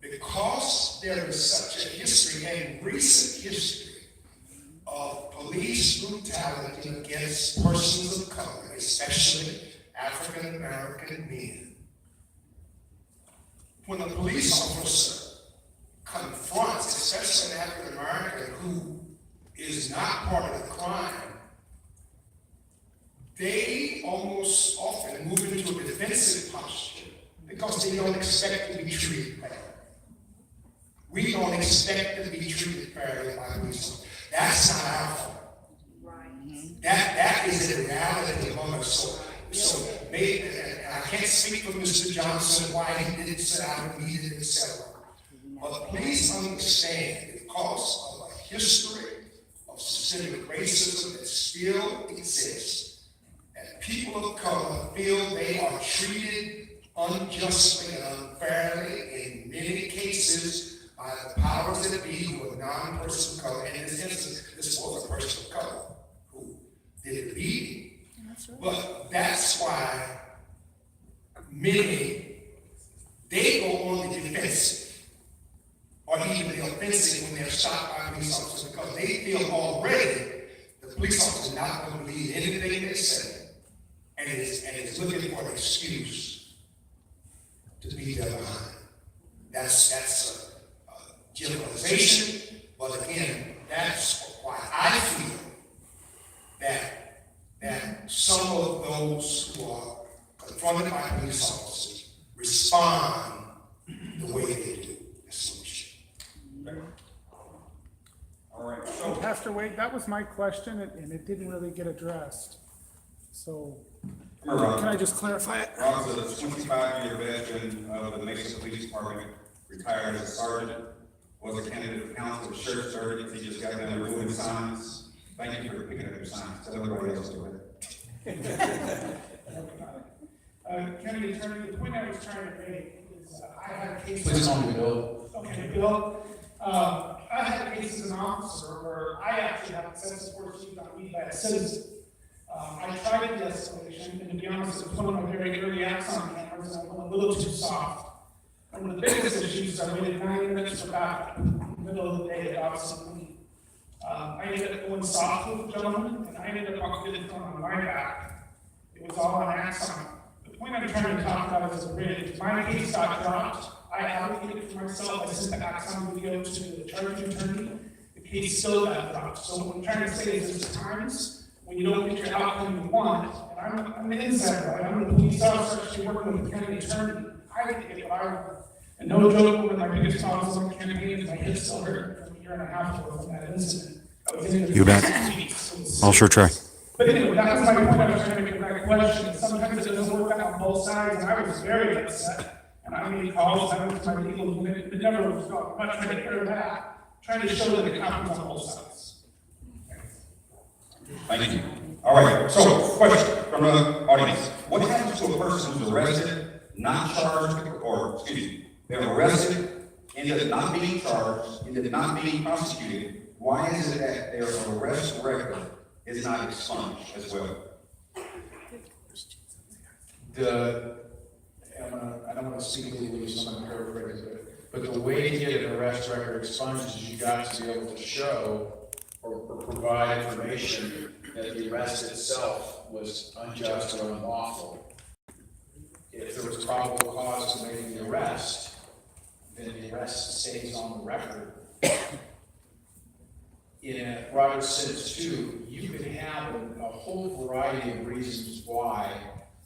because there is such a history and recent history of police brutality against persons of color, especially African American men, when a police officer confronts, especially an African American who is not part of the crime, they almost often move into a defensive posture because they don't expect to be treated fairly. We don't expect to be treated fairly by police officers. That's not our fault. Right. That is the reality of us. So and I can't speak for Mr. Johnson, why he didn't sit out and meet it, etc. But please understand, because of a history of systemic racism that still exists, and people of color feel they are treated unjustly and unfairly in many cases by the powers that be who are non-person of color. And in this instance, this was a person of color who did the beating. But that's why many, they go on the defensive or even the offensive when they're shot by police officers, because they feel already the police officer is not going to believe anything they say and is looking for an excuse to beat them behind. That's a generalization, but again, that's why I feel that some of those who are confronted by police officers respond the way they do. That's what we should. All right, so, Pastor Wade, that was my question, and it didn't really get addressed. So, come around. can I just clarify it? Rob's a 25-year veteran of the Mesa Police Department, retired as a sergeant, was a candidate for council, a church sergeant, he just got done removing signs. Thank you for picking up your signs, tell everybody else to do it. County Attorney, the point I was trying to make is I had a case. Please call me Bill. Okay, Bill. I had a case as an officer where I actually had excessive force used on me by a citizen. I tried the escalation, and to be honest, it was one of my very early acts on cameras, and I went a little too soft. And one of the biggest issues is I waited 9 minutes for backup in the middle of the day at Officer Lee. I ended up going soft with the gentleman, and I ended up getting thrown on my back. It was all on Axon. The point I'm trying to talk about is a bridge. My case got dropped. I advocated for myself. I sent the Axon video to the charging attorney. The case still got dropped. So what I'm trying to say is there's times when you don't get your outcome you want, and I'm an insider, right? I'm the police officer actually working with the county attorney. I get what I want. And no joke, one of my biggest problems on the campaign is my hip still hurt from a year and a half ago from that incident. I was in You bet. I'll sure try. But anyway, that was my point I was trying to make with that question. Sometimes it doesn't work out on both sides, and I was very upset. And I made calls, I went to my legal unit, it never was gone. I'm not trying to hear that, trying to show that it happens on both sides. Thank you. All right, so question from the audience. What happens to a person who's arrested, not charged, or, excuse me, they're arrested, ended up not being charged, ended up not being prosecuted? Why is it that their arrest record is not expunged as well? I don't want to speak legally, so I'm going to paraphrase it, but the way to get an arrest record expunged is you got to be able to show or provide information that the arrest itself was unjust or unlawful. If there was probable cause to make the arrest, then the arrest stays on the record. In Robert's sentence 2, you could have a whole variety of reasons why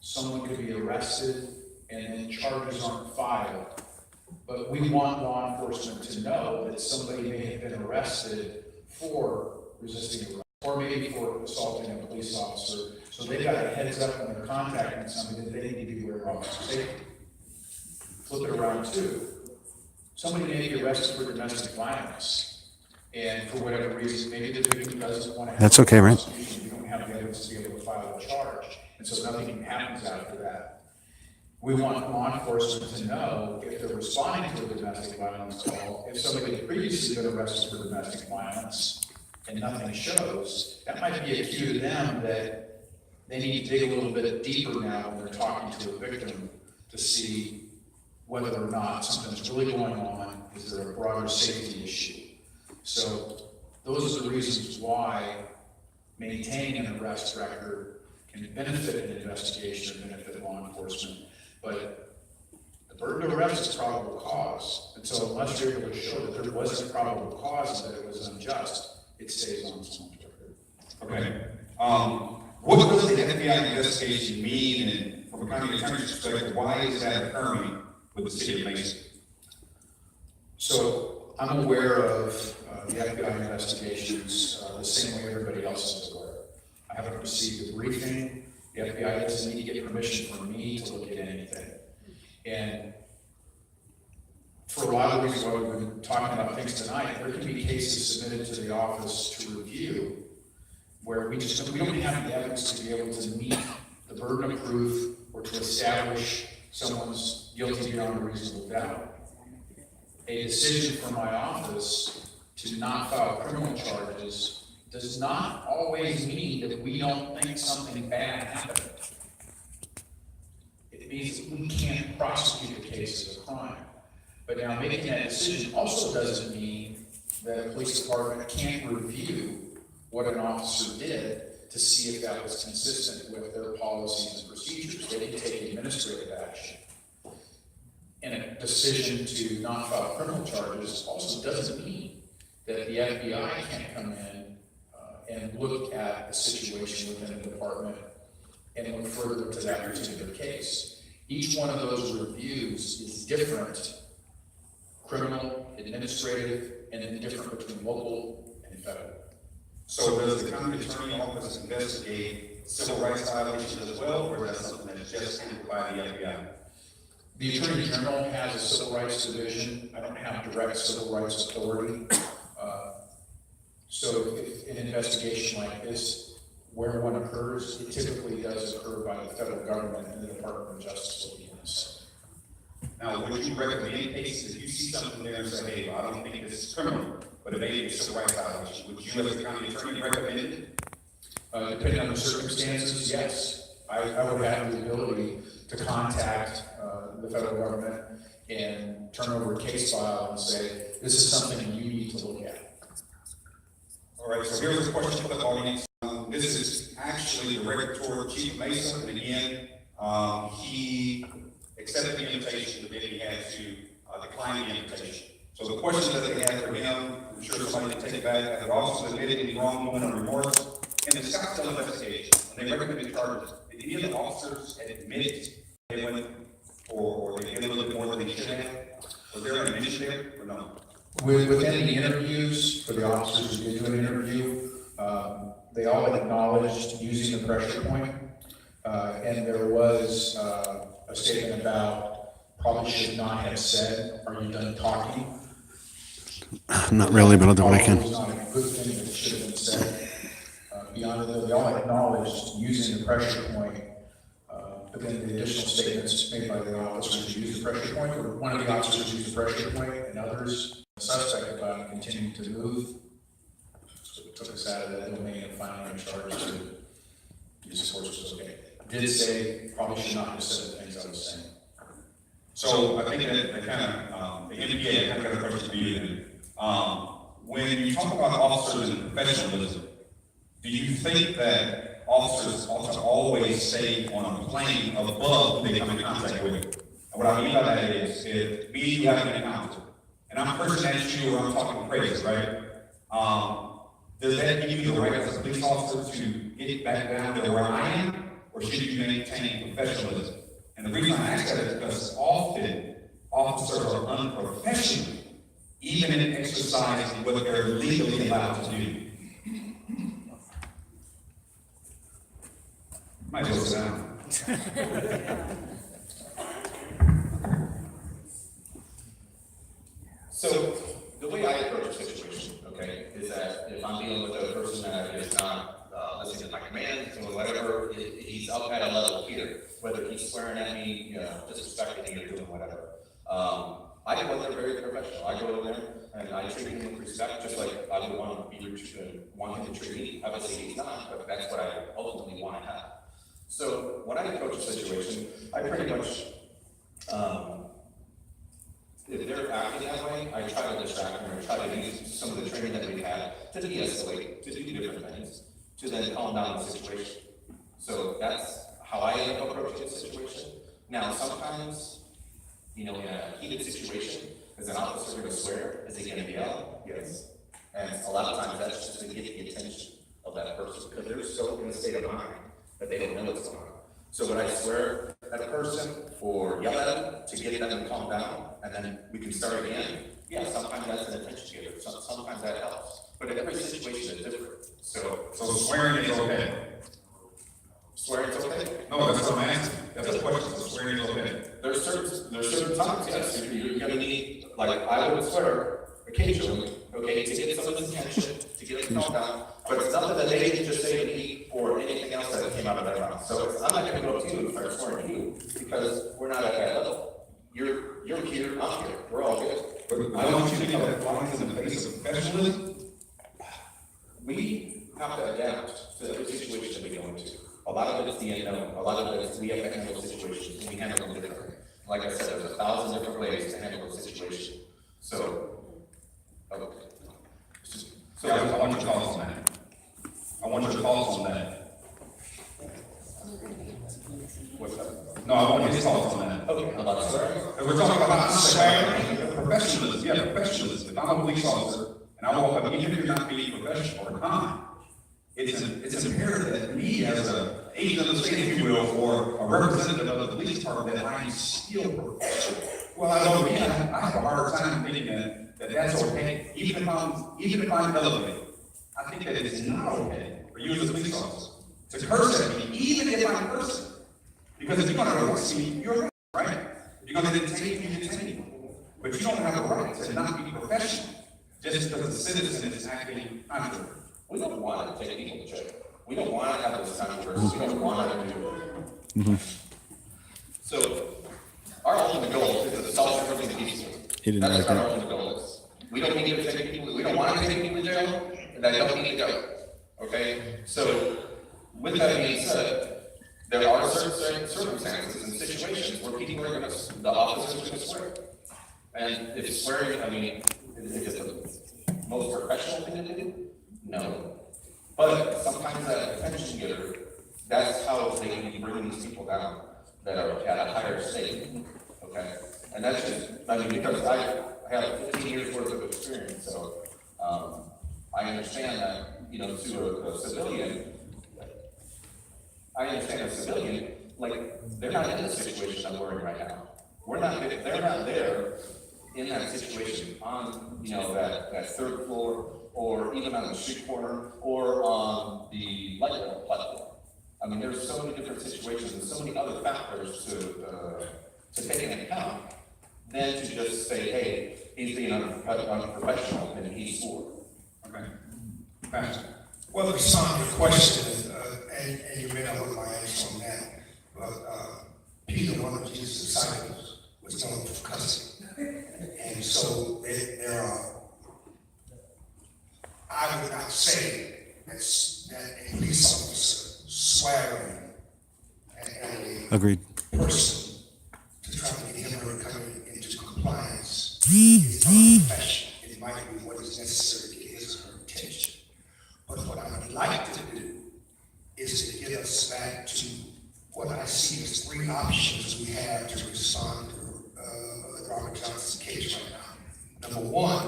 someone could be arrested and then charges aren't filed. But we want law enforcement to know that somebody may have been arrested for resisting arrest, or maybe for assaulting a police officer. So they've got a heads up when they're contacting somebody that they need to be aware of officer safety. Flip it around too. Somebody may be arrested for domestic violence. And for whatever reason, maybe the victim doesn't want to have. That's okay, right? You don't have the evidence to be able to file a charge, and so nothing happens after that. We want law enforcement to know if they're responding to a domestic violence call, if somebody had previously been arrested for domestic violence and nothing shows, that might be a cue to them that they need to dig a little bit deeper now when they're talking to a victim to see whether or not something's really going on. Is there a broader safety issue? So those are the reasons why maintaining an arrest record can benefit an investigation or benefit law enforcement. But the burden to arrest is probable cause. And so unless you're able to show that there wasn't probable cause and that it was unjust, it stays on someone's record. Okay. What does the FBI investigation mean, and from a county attorney's perspective, why is that occurring with the city of Mesa? So I'm aware of the FBI investigations the same way everybody else is aware. I haven't received a briefing. The FBI doesn't need to get permission from me to look at anything. And for a lot of reasons why we've been talking about things tonight, there can be cases submitted to the office to review where we don't have the evidence to be able to meet the burden of proof or to establish someone's guilty beyond a reasonable doubt. A decision from my office to not file criminal charges does not always mean that we don't think something bad happened. It means that we can't prosecute the case as a crime. But now making that decision also doesn't mean that a police department can't review what an officer did to see if that was consistent with their policies and procedures. They can take administrative action. And a decision to not file criminal charges also doesn't mean that the FBI can't come in and look at the situation within the department and look further to that particular case. Each one of those reviews is different, criminal, administrative, and then different between local and federal. So does the county attorney office investigate civil rights violations as well, or is that something that's just handled by the FBI? The Attorney General has a civil rights division. I don't have direct civil rights authority. So if an investigation like this, where one occurs, it typically does occur by the federal government, and the Department of Justice will be in this. Now, would you recommend cases, if you see something there and say, hey, well, I don't think this is criminal, but it may be a civil rights violation, would you as a county attorney recommend it? Depending on the circumstances, yes. I would have the ability to contact the federal government and turn over a case file and say, this is something you need to look at. All right, so here's a question for the audience. This is actually directed toward Chief Mesa, and again, he accepted the invitation, but then he had to decline the invitation. So the question that they had for him, I'm sure somebody can take it back, have also admitted any wrongdoing or remorse in the Scottsdale investigation, when they recommended charges. Did any of the officers admit they went or they did a little bit more than they should have? Was there an admission there or no? Within the interviews, for the officers who did do an interview, they all acknowledged using the pressure point. And there was a statement about probably should not have said, are you done talking? Not really, but I'll do what I can. Probably was not a good thing that should have been said. Beyond that, they all acknowledged using the pressure point. But then the additional statements made by the officers who used the pressure point, or one of the officers used the pressure point and others, the suspect about continuing to move. So it took us out of that domain of finding a charge to use force was okay. Did say probably should not have said the things I was saying. So I think that kind of, the NBA, I got a question for you then. When you talk about officers and professionalism, do you think that officers ought to always stay on a plane above who they come in contact with? And what I mean by that is, if me and you have an encounter, and I'm cursing at you or I'm talking crazy, right? Does that give you the right as a police officer to get back down to where I am, or should you maintain professionalism? And the reason I ask that is because often officers are unprofessional, even in exercising what they're legally allowed to do. Might as well sit down. So the way I approach a situation, okay, is that if I'm dealing with a person that is not listening to my commands or whatever, he's up at a level here, whether he's swearing at me, disrespecting me or doing whatever. I go in there very professional. I go in there and I treat him with respect, just like I would want him to treat me. Obviously he's not, but that's what I ultimately want to have. So when I approach a situation, I pretty much, if they're acting that way, I try to distract them or try to use some of the training that we've had to de-escalate, to do different things, to then calm down the situation. So that's how I approach the situation. Now, sometimes, in a heated situation, is an officer going to swear? Is he going to yell? Yes. And a lot of times that's just to get the attention of that person because they're so in a state of mind that they don't know what's going on. So when I swear at a person or yell at them to get them to calm down, and then we can start again, yeah, sometimes that's an attention getter. Sometimes that helps. But every situation is different. So So swearing is okay. Swearing's okay? No, that's what I'm asking. That's the question. So swearing is okay. There's certain times, yes, you're gonna need, like, I would swear occasionally, okay, to get someone's attention, to get it calmed down, but it's nothing that they can just say to me or anything else that came out of their mouth. So I'm not gonna go up to you and start swearing at you, because we're not at that level. You're here, I'm here, we're all good. But I want you to know that flies in the face of professionalism. We have to adapt to every situation that we go into. A lot of it is the unknown, a lot of it is we have to handle situations, and we handle them differently. Like I said, there's 1,000 different ways to handle a situation. So, okay. So I want your thoughts on that. I want your thoughts on that. What's that? No, I want his thoughts on that. Okay, how about swearing? And we're talking about swearing, professionalism, yeah, professionalism. If I'm a police officer and I walk up, even if you're not being professional or kind, it's imperative that me as a agent of the state, if you will, or a representative of the police department, that I am still professional. Well, I know, again, I have a hard time thinking that that's okay, even if I'm elevated. I think that it is not okay for you as a police officer to curse at me, even if I'm cursing. Because if you're gonna arrest me, you're right. If you're gonna detain me, you detain me. But you don't have a right to not be professional just because the citizen is acting contrary. We don't want to take people to jail. We don't want to have this controversy. We don't want to do it. So, our ultimate goal is to solve everything peacefully. He didn't That's like our that. ultimate goal is. We don't need to take people, we don't want to take people to jail, and that don't need to go. Okay? So, with that being said, there are certain circumstances and situations where people are gonna, the officers are gonna swear. And if swearing, I mean, is it the most professional thing to do? No. But sometimes that attention getter, that's how they can be bringing these people down that are at a higher stake, okay? And that's just, I mean, because I have 15 years worth of experience, so, I understand that, you know, to a civilian, like, they're not in the situation that we're in right now. They're not there in that situation on, you know, that third floor, or even on the street corner, or on the light rail platform. I mean, there's so many different situations and so many other factors to take into account than to just say, hey, he's being unprofessional and he swore. Okay. Pastor. Well, to respond to your question, and you may not know my answer on that, but Peter, one of Jesus' disciples, was known for cussing. And so there are, I would not say that a police officer swearing at Agreed. a person to try to get him or her coming into compliance is not professional. It might be what is necessary to get his or her attention. But what I would like to do is to get us back to what I see as three options we have to respond to Robert Johnson's case right now. Number one,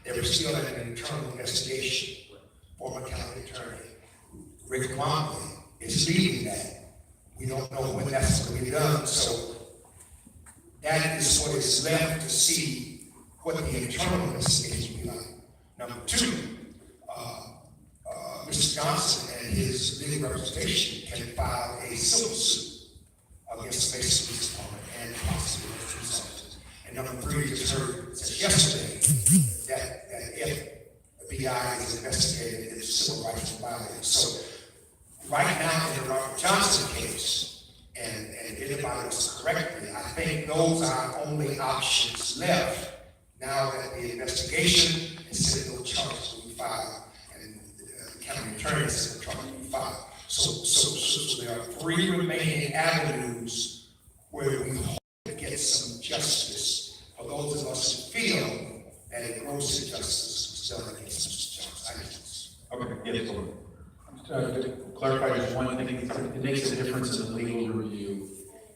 there is still an internal investigation. Former county attorney Rick Wombley is leading that. We don't know when that's going to be done, so that is what is left to see what the internal investigation will be like. Number two, Mr. Johnson and his legal representation can file a civil suit against the Mesa Police Department and possibly the police officers. And number three, just heard yesterday that if the BI is investigated, it's civil rights violated. So right now in the Robert Johnson case, and anybody was correctly, I think those are only options left now that the investigation and said no charges will be filed. County attorney said the charge will be filed. So there are three remaining avenues where we hope to get some justice for those of us who feel that a gross injustice was done against Mr. Johnson. Okay, yes, Lord. To clarify just one thing, it makes a difference in the legal review,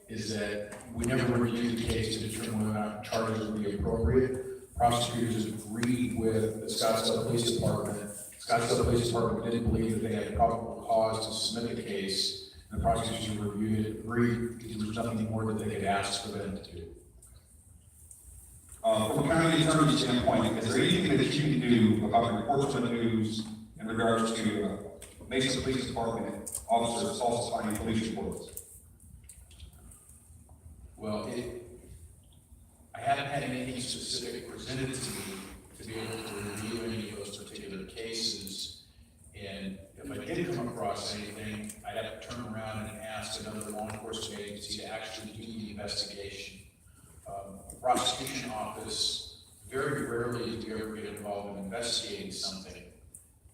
is that we never reviewed the case to determine whether or not charges would be appropriate. Prosecutors agreed with the Scottsdale Police Department. Scottsdale Police Department didn't believe that they had probable cause to submit the case, and the prosecutors reviewed it, agreed, because there was nothing more that they could ask for them to do. From a county attorney standpoint, is there anything that you can do about reports from the news in regards to Mesa Police Department officers falsifying police reports? Well, I haven't had anything specific presented to me to be able to review any of those particular cases. And if I did come across anything, I'd have to turn around and ask another law enforcement agency to actually do the investigation. The prosecution office, very rarely do we ever get involved in investigating something,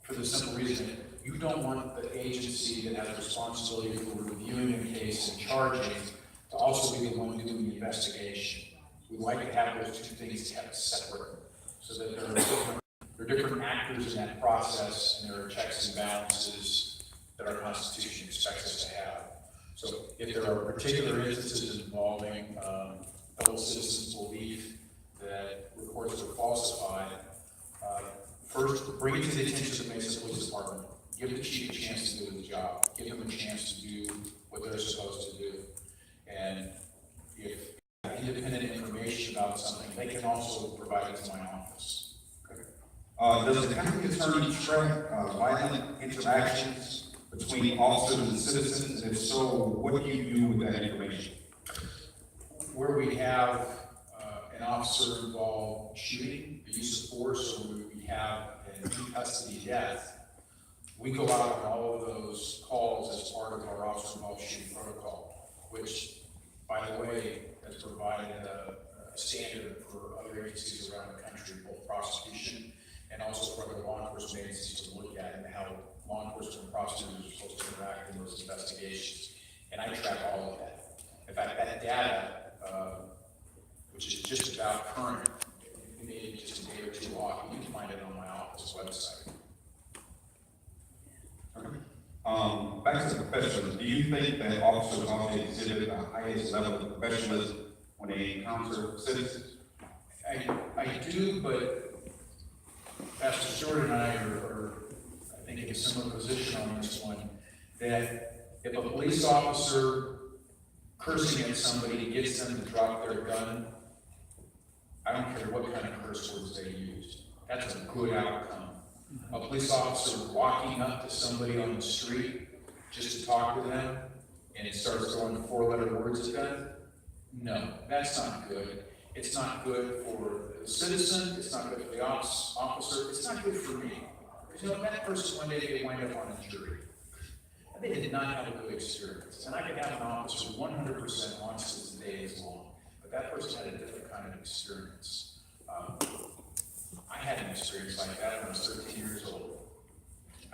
for the simple reason that you don't want the agency that has responsibility for reviewing a case and charging to also be the one doing the investigation. We like to have those two things kept separate, so that there are different actors in that process, and there are checks and balances that our Constitution expects us to have. So if there are particular instances involving fellow citizens' belief that reports were falsified, first, bring it to the attention of the Mesa Police Department. Give the chief a chance to do his job. Give them a chance to do what they're supposed to do. And if independent information about something, they can also provide it to my office. Does the county attorney track violent interactions between officers and citizens? And if so, what do you do with that information? Where we have an officer involved shooting, the use of force, or we have an in-custody death, we go out on all of those calls as part of our officer involved shooting protocol, which, by the way, has provided a standard for other agencies around the country, both prosecution and also for other law enforcement agencies to look at, and how law enforcement and prosecutors are supposed to interact in those investigations. And I track all of that. In fact, that data, which is just about current, maybe just a day or two off, you can find it on my office website. Back to the professionals, do you think that officers often exhibit the highest level of professionalism when they encounter citizens? I do, but Pastor Stewart and I are, I think, in a similar position on this one, that if a police officer cursing at somebody gets them to drop their gun, I don't care what kind of curse words they use. That's a good outcome. A police officer walking up to somebody on the street just to talk to them and it starts throwing 4-letter words at them, no, that's not good. It's not good for the citizen, it's not good for the officer, it's not good for me. Because, you know, that person one day they wind up on a jury. And they did not have a good experience. And I could have an officer 100% honest as the day is long, but that person had a different kind of experience. I had an experience like that when I was 13 years old.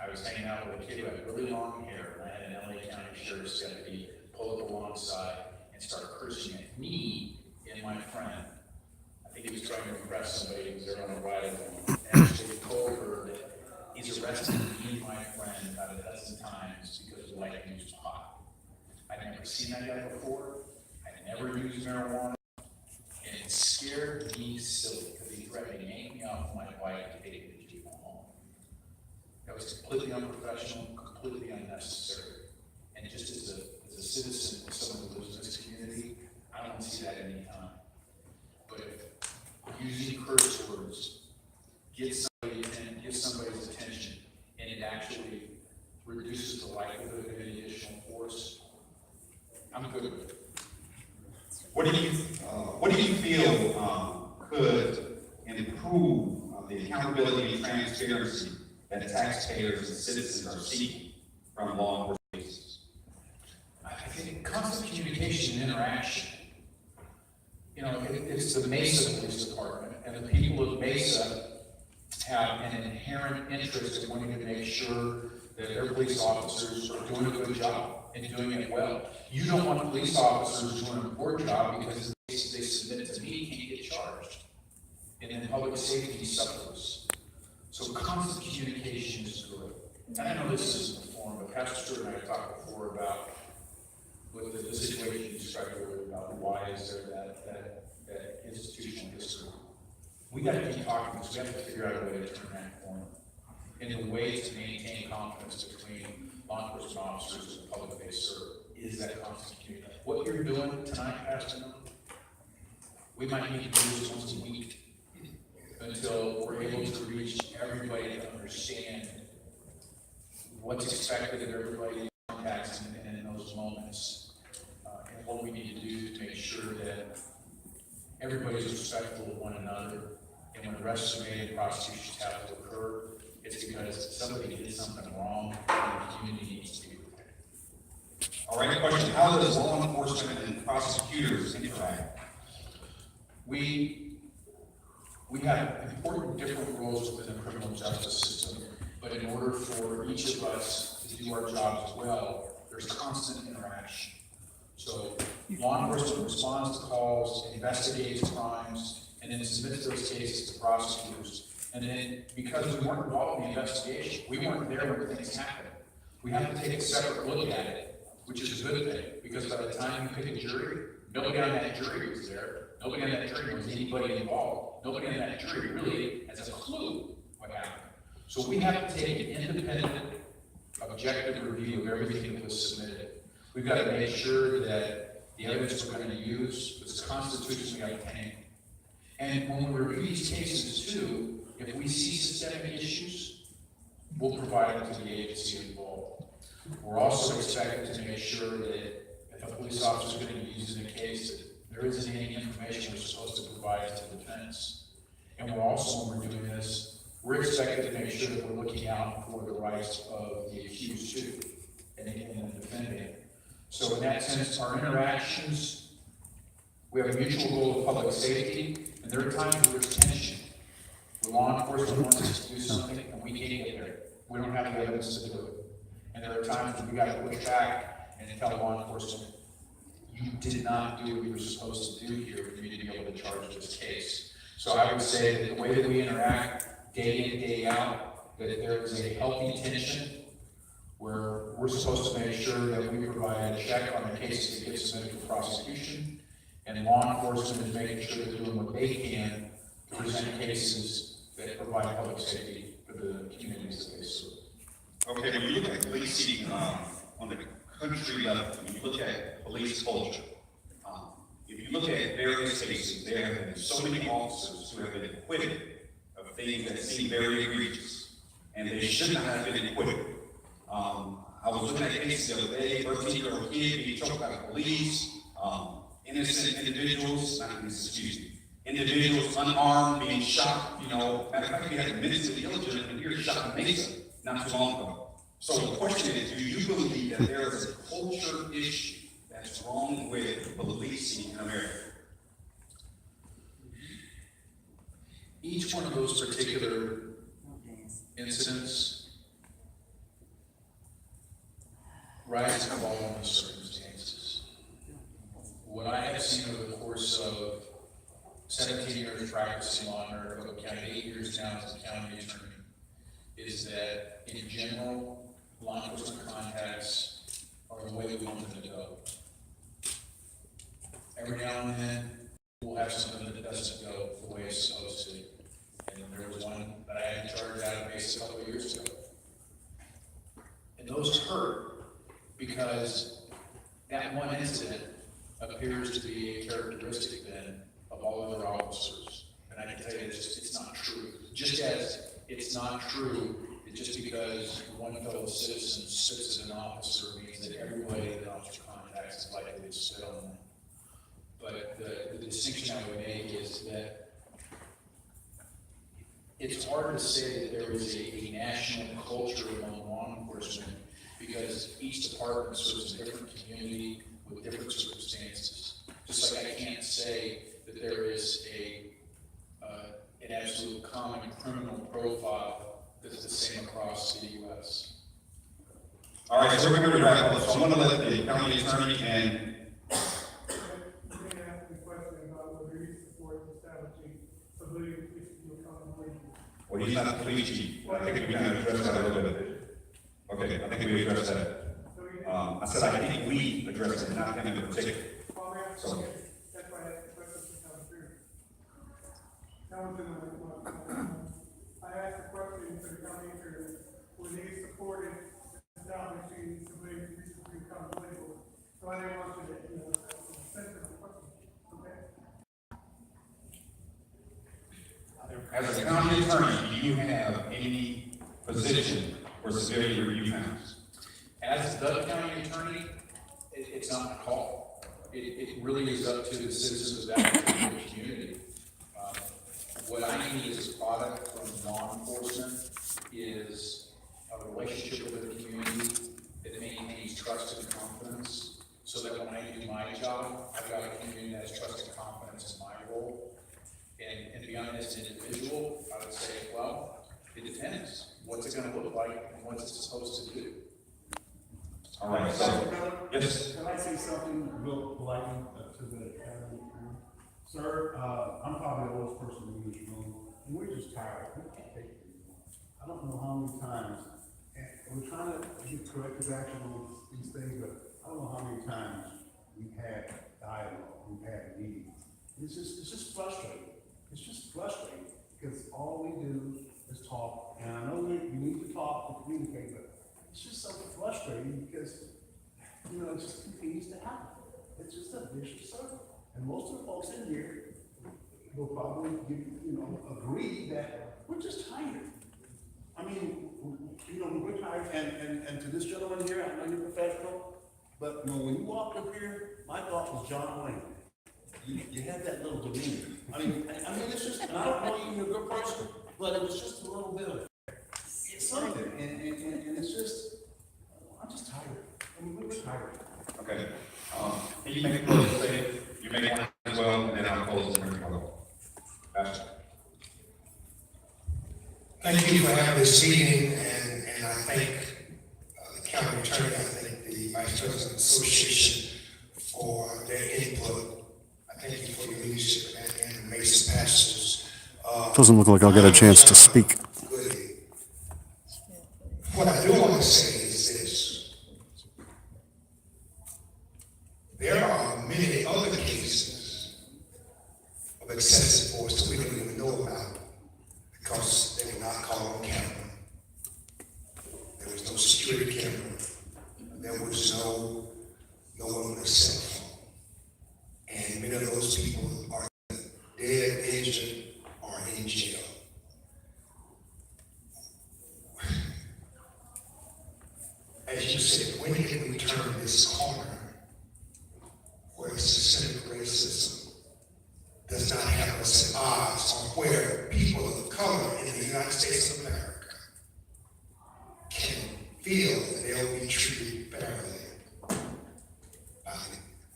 I was hanging out with a kid who had really long hair, and I had an LA County Sheriff's deputy pull up alongside and start cursing at me and my friend. I think he was trying to impress somebody who was there on a ride along. And actually told her that he's arrested me and my friend about a dozen times because we like to use pot. I'd never seen that guy before. I'd never used marijuana. And it scared me silly because he threatened to yank me off my bike and take me to juvenile home. That was completely unprofessional, completely unnecessary. And just as a citizen of someone who lives in this community, I don't see that any time. But if using curse words gets somebody's attention and it actually reduces the likelihood of any additional force, I'm good with it. What do you feel could improve the accountability and transparency that taxpayers and citizens are seeking from law enforcement agencies? I think constant communication and interaction. You know, it's the Mesa Police Department, and the people of Mesa have an inherent interest in wanting to make sure that their police officers are doing a good job and doing it well. You don't want police officers doing a poor job because they submit to me can't get charged. And then public safety suffers. So constant communication is good. And I know this isn't the forum, but Pastor Stewart and I talked before about with the situation you described earlier about why is there that institutional history. We got to keep talking because we have to figure out a way to turn that corner. And the way to maintain confidence between law enforcement officers and the public they serve is that constant communication. What you're doing tonight, Pastor, we might need to do this once a week until we're able to reach everybody to understand what's expected of everybody in contacts and in those moments, and what we need to do to make sure that everybody's respectful of one another, and when arrests are made and prosecutions have to occur, it's because somebody did something wrong, and the community needs to be protected. All right, question, how does law enforcement and prosecutors interact? We have important different roles within the criminal justice system, but in order for each of us to do our jobs well, there's constant interaction. So law enforcement responds to calls, investigates crimes, and then submits those cases to prosecutors. And then, because we weren't involved in the investigation, we weren't there when things happened. We have to take a separate look at it, which is a good thing, because by the time you pick a jury, nobody on that jury was there. Nobody on that jury was anybody involved. Nobody on that jury really has a clue what happened. So we have to take an independent, objective review of everything that was submitted. We've got to make sure that the evidence we're going to use is constitutionally obtained. And when we review these cases too, if we see systemic issues, we'll provide them to the agency involved. We're also expected to make sure that if a police officer is going to be using a case, that there isn't any information we're supposed to provide to the defense. And we're also, when we're doing this, we're expected to make sure that we're looking out for the rights of the accused too, and the defendant. So in that sense, our interactions, we have a mutual goal of public safety, and there are times where there's tension. The law enforcement wants us to do something, and we can't get there. We don't have the evidence to do it. And there are times when we got to push back and tell law enforcement, you did not do what you were supposed to do here for me to be able to charge this case. So I would say that the way that we interact day in, day out, that there is a healthy tension where we're supposed to make sure that we provide a check on the cases that get submitted for prosecution, and law enforcement is making sure they're doing what they can to present cases that provide public safety for the communities that they serve. Okay, when you look at policing on the country level, when you look at police culture, if you look at various cases, there have been so many officers who have been acquitted of things that seem very egregious, and they should not have been acquitted. I was looking at cases the other day, 13-year-old kid being choked by the police, innocent individuals, individuals unarmed being shot, matter of fact, we had a mentally illegitimate and here shot in Mesa not too long ago. So the question is, do you believe that there is a culture issue that's wrong with policing in America? Each one of those particular incidents rises and falls on the circumstances. What I have seen over the course of 17 years practicing law in Maricopa County, 8 years now as a county attorney, is that in general, law enforcement contacts are the way we want them to go. Every now and then, we'll have something that doesn't go the way it's supposed to. And there was one that I had charged out of Mesa a couple of years ago. And those hurt because that one incident appears to be a characteristic then of all other officers. And I can tell you it's not true. Just as it's not true that just because one fellow citizen sits as an officer means that everybody that an officer contacts is likely to spit on them. But the distinction I would make is that it's hard to say that there is a national culture among law enforcement because each department serves a different community with different circumstances. Just like I can't say that there is an absolute common criminal profile that's the same across the U.S. All right, so we're going to wrap up. So I'm going to let the county attorney and well, he's not the police chief. I think we kind of addressed that a little bit. Okay, I think we addressed that. I said I think we addressed it, not him in particular. So. That's why I asked the question to come through. I asked the question to the county attorney, when they supported establishing somebody who recently become legal. So I didn't want you to, sensitive question, okay? As a county attorney, do you have any position for civilian review panels. As the county attorney, it's not my call. It really is up to the citizens of that particular community. What I need as a product from law enforcement is a relationship with the community that maintains trust and confidence, so that when I do my job, I've got a community that has trust and confidence in my role. And beyond this individual, I would say, well, it depends. What's it gonna look like and what's it supposed to do? All right, so, yes, Can I say something real politely to the academy? Sir, I'm probably the oldest person in this room, and we're just tired. We can't take it anymore. I don't know how many times, and we're trying to get corrective action on these things, but I don't know how many times we've had dialogue, we've had meetings. It's just frustrating. It's just frustrating, because all we do is talk, and I know we need to talk and communicate, but it's just so frustrating because, you know, it just continues to happen. It's just a vicious circle. And most of the folks in here will probably, agree that we're just tired. I mean, we're tired, and to this gentleman here, I know you're professional, but when you walked up here, my thought was John Wayne. You had that little demeanor. I mean, it's just, and I don't know you're a good person, but it was just a little bit of something, and it's just, I'm just tired. I mean, we're tired. okay. Can you make a closing statement? You make one as well, and then I'll close the hearing. Pastor. Thank you for having this meeting, and I thank the county attorney, I thank the Vice President Association for their input. I thank you for your leadership and the Mesa pastors. Doesn't look like I'll get a chance to speak. What I do want to say is this. There are many other cases of excessive force that we don't even know about because they were not caught on camera. There was no security camera. There was no one with a cell phone. And many of those people are dead, injured, or in jail. As you said, when can we turn this corner where systemic racism does not have us at odds, or where people of color in the United States of America can feel that they'll be treated fairly by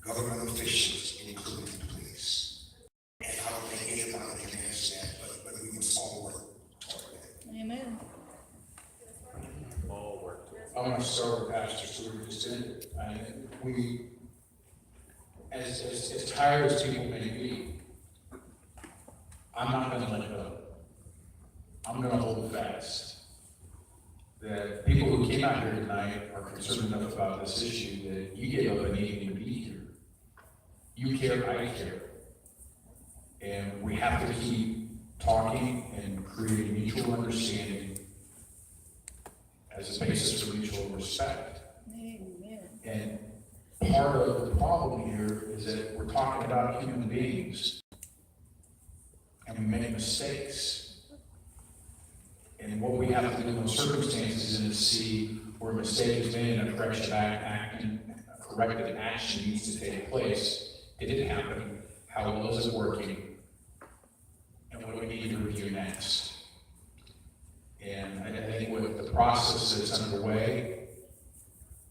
government officials, including the police? And I don't think anybody can answer that, but we must all work toward that. Amen. I want to start with Pastor Stewart just ended. We, as tired as people may be, I'm not going to let go. I'm going to hold fast. That people who came out here tonight are concerned enough about this issue that you gave up a need to be here. You care, I care. And we have to keep talking and creating mutual understanding as a basis for mutual respect. Amen. And part of the problem here is that we're talking about human beings and we make mistakes. And what we have to do in those circumstances is see where a mistake is made and a corrective action needs to take place. Did it happen? How was it working? And what do we need to review next? And I think with the process that's underway,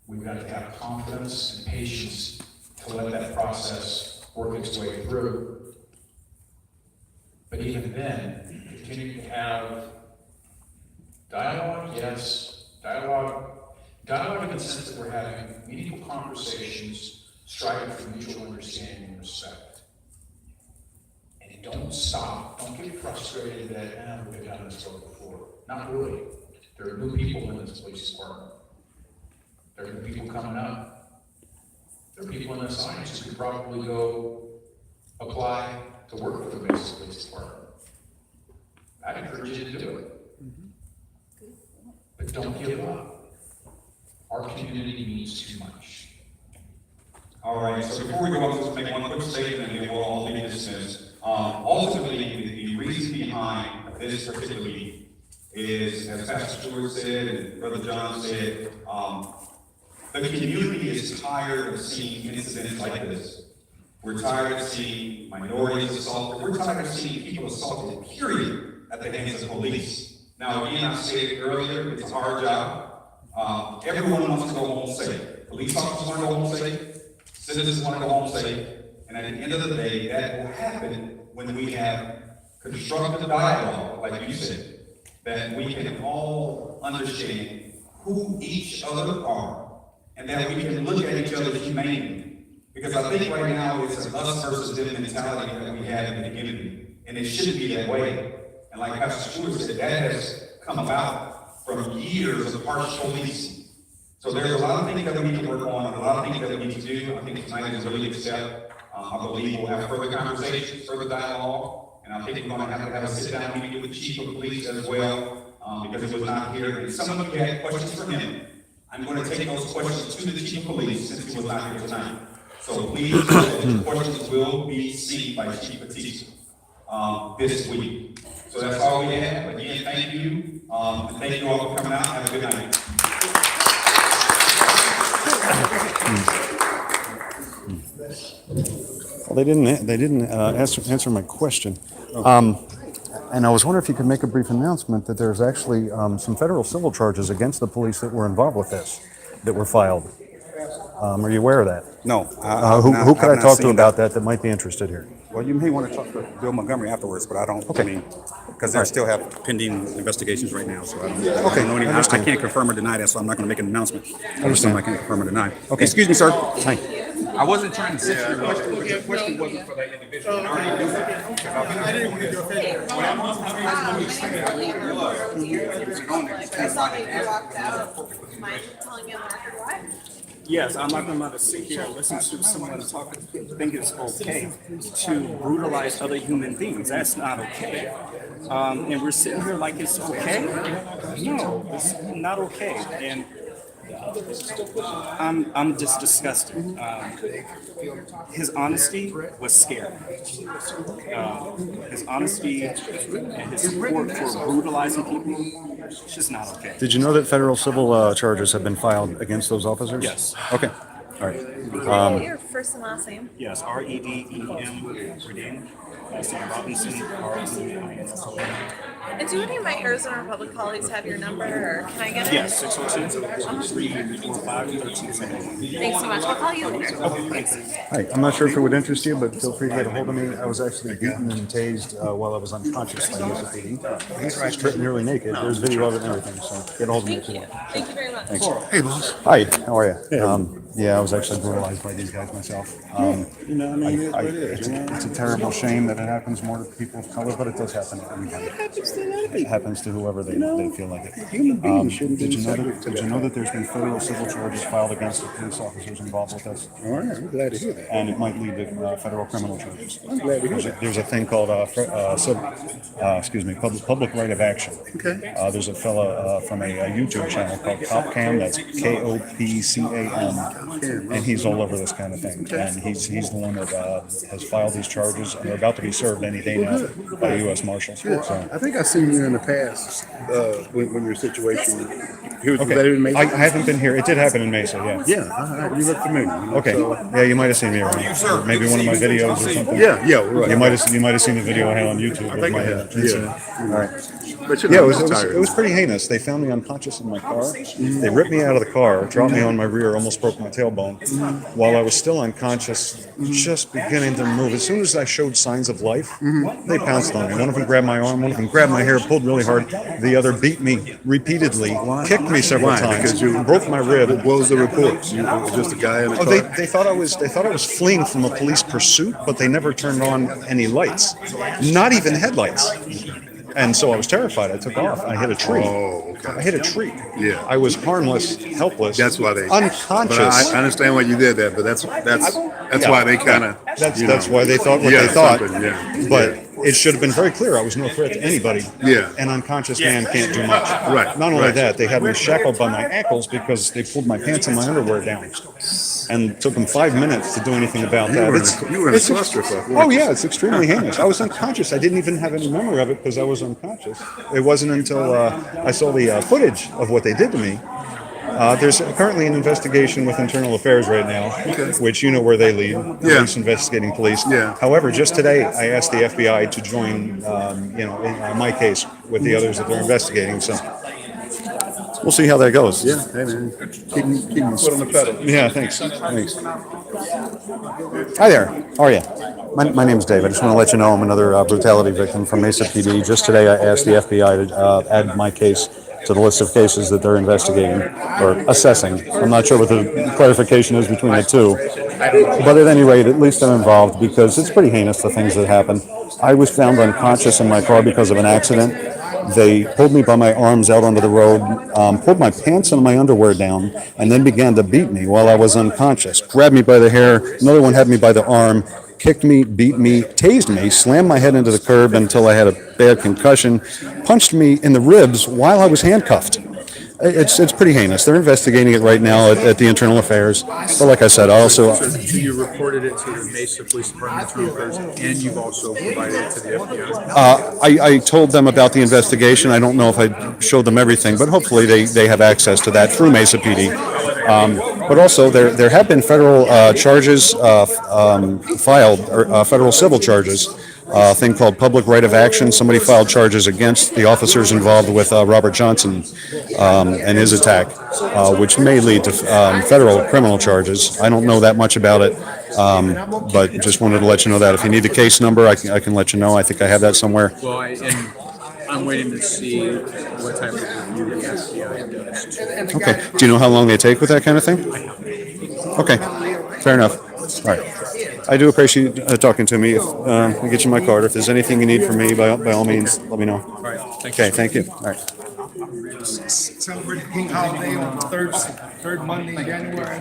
we've got to have confidence and patience to let that process work its way through. But even then, continue to have dialogue, yes, dialogue in the sense that we're having meaningful conversations, striving for mutual understanding and respect. And don't stop, don't get frustrated that, we've done this before. Not really. There are new people in this police department. There are new people coming up. There are people in this audience who could probably go apply to work for the Mesa Police Department. I'd encourage you to do it. But don't give up. Our community needs too much. All right, so before we go on, let's make one quick statement and then we'll all be dismissed. Ultimately, the reason behind this particular meeting is, as Pastor Stewart said and Brother John said, the community is tired of seeing incidents like this. We're tired of seeing minorities assaulted. We're tired of seeing people assaulted, period, at the hands of police. Now, again, I said it earlier, it's a hard job. Everyone wants to go home safe. Police officers want to go home safe. Citizens want to go home safe. And at the end of the day, that will happen when we have constructive dialogue, like you said, that we can all understand who each other are, and that we can look at each other humanely. Because I think right now it's an us versus them mentality that we have in the community, and it shouldn't be that way. And like Pastor Stewart said, that has come about from years of harsh policing. So there's a lot of things that we need to work on, a lot of things that we need to do. I think tonight is a really good step. I believe we'll have further conversations, further dialogue, and I think we're going to have a sit-down meeting with the chief of police as well, because he was not here. And some of you had questions for him. I'm going to take those questions to the chief of police since he was not here tonight. So please, the questions will be seen by Chief Batista this week. So that's all we have. Again, thank you. And thank you all for coming out. Have a good night. Well, they didn't answer my question. And I was wondering if you could make a brief announcement that there's actually some federal civil charges against the police that were involved with this, that were filed. Are you aware of that? No. Who could I talk to about that might be interested here? Well, you may want to talk to Bill Montgomery afterwards, but I don't, because they still have pending investigations right now, so I don't know any, I can't confirm or deny that, so I'm not going to make an announcement. I can't confirm or deny. Okay. Excuse me, sir. Hi. I wasn't trying to sit your question, but your question wasn't for that individual. And I already knew that. I didn't want to do a favor. I saw that you walked out. Mind telling me on the record why? Yes, I'm not going to sit here and listen to someone talk and think it's okay to brutalize other human beings. That's not okay. And we're sitting here like it's okay? No, it's not okay. And I'm just disgusted. His honesty was scary. His honesty and his support for brutalizing people, it's just not okay. Did you know that federal civil charges have been filed against those officers? Yes. Okay. All right. Can I get your first and last name? Yes, R-E-D-E-M, Redeem. Sam Robinson, R-E-D-I-N-S-O-N. And do any of my Arizona Republic colleagues have your number, or can I get it? Yes, 602-345-1370. Thanks so much. I'll call you later. Okay, thanks. Hi. I'm not sure if it would interest you, but feel free to get a hold of me. I was actually beaten and tased while I was unconscious by Mesa PD. Stripped nearly naked. There's video of it and everything, so get a hold of me if you want. Thank you very much. Thanks. Hey, boss. Hi, how are you? Yeah, I was actually brutalized by these guys myself. It's a terrible shame that it happens more to people of color, but it does happen to everybody. It happens to whoever they feel like it. Human beings shouldn't Did you know that there's been federal civil charges filed against the police officers involved with this? All right, I'm glad to hear that. And it might lead to federal criminal charges. I'm glad to hear that. There's a thing called public right of action. Okay. There's a fella from a YouTube channel called CopCam. That's KOPCAM, and he's all over this kind of thing. And he's the one that has filed these charges, and they're about to be served any day now by U.S. Marshals. So, I think I've seen you in the past when your situation. Was that okay, in Mesa? I haven't been here. It did happen in Mesa, yeah. Yeah, you look familiar. Okay, yeah, you might have seen me around. Or maybe one of my videos or something. Yeah, right. You might have seen the video I had on YouTube. I think I have. Yeah. All right. But Yeah, it was pretty heinous. They found me unconscious in my car. They ripped me out of the car, dropped me on my rear, almost broke my tailbone. While I was still unconscious, just beginning to move. As soon as I showed signs of life, they pounced on me. One of them grabbed my arm, one of them grabbed my hair, pulled really hard. The other beat me repeatedly, kicked me several times, Because you broke my rib. What was the reports? You were just a guy in the car? They thought I was fleeing from a police pursuit, but they never turned on any lights, not even headlights. And so I was terrified. I took off. I hit a tree. Oh, okay. I hit a tree. Yeah. I was harmless, helpless. That's why they unconscious. But I understand why you did that, but that's why they kind of. That's why they thought what they thought. Yeah. But it should have been very clear I was no threat to anybody. Yeah. An unconscious man can't do much. Right, Not only right. that, they had me shackled by my ankles because they pulled my pants and my underwear down. And it took them 5 minutes to do anything about that. You were in a clusterfuck. Oh yeah, it's extremely heinous. I was unconscious. I didn't even have any memory of it because I was unconscious. It wasn't until I saw the footage of what they did to me. There's currently an investigation with Internal Affairs right now, which you know where they lead, police investigating police. Yeah. However, just today I asked the FBI to join, in my case with the others that they're investigating. So we'll see how that goes. Yeah, hey man, keep me foot on the pedal. Yeah, thanks. Hi there. How are you? My name's Dave. I just want to let you know I'm another brutality victim from Mesa PD. Just today I asked the FBI to add my case to the list of cases that they're investigating or assessing. I'm not sure what the clarification is between the two. But at any rate, at least I'm involved because it's pretty heinous, the things that happen. I was found unconscious in my car because of an accident. They pulled me by my arms out onto the road, pulled my pants and my underwear down, and then began to beat me while I was unconscious. Grabbed me by the hair, another one had me by the arm, kicked me, beat me, tased me, slammed my head into the curb until I had a bad concussion, punched me in the ribs while I was handcuffed. It's pretty heinous. They're investigating it right now at the Internal Affairs. But like I said, I also... So you reported it to the Mesa Police Department, Internal Affairs, and you've also provided it to the FBI? I told them about the investigation. I don't know if I showed them everything, but hopefully they have access to that through Mesa PD. But also, there have been federal charges filed, or federal civil charges, a thing called public right of action. Somebody filed charges against the officers involved with Robert Johnson and his attack, which may lead to federal criminal charges. I don't know that much about it, but just wanted to let you know that. If you need the case number, I can let you know. I think I have that somewhere. Well, I'm waiting to see what type of review the FBI does. Okay. Do you know how long they take with that kind of thing? Okay. Fair enough. All right. I do appreciate you talking to me. If I get you my card, if there's anything you need from me, by all means, let me know. All right, thank Okay. Thank you. All right. Celebrate King Holiday on the third Monday in January.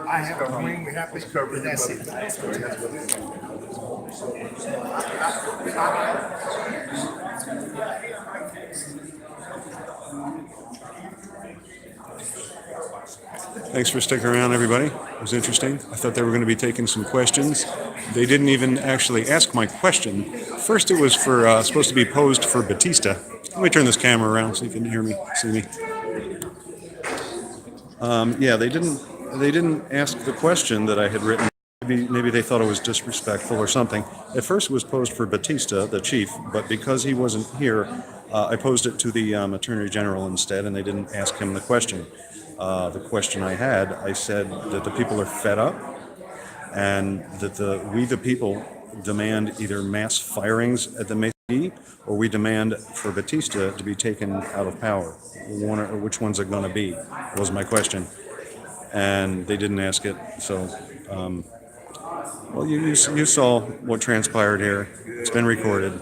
I have a ring, we have to cover, that's it. Thanks for sticking around, everybody. It was interesting. I thought they were going to be taking some questions. They didn't even actually ask my question. First, it was supposed to be posed for Batista. Let me turn this camera around so you can hear me, see me. Yeah, they didn't ask the question that I had written. Maybe they thought it was disrespectful or something. At first, it was posed for Batista, the chief, but because he wasn't here, I posed it to the Attorney General instead, and they didn't ask him the question. The question I had, I said that the people are fed up and that we the people demand either mass firings at the Mesa or we demand for Batista to be taken out of power. Which one's it going to be, was my question. And they didn't ask it. So, well, you saw what transpired here. It's been recorded.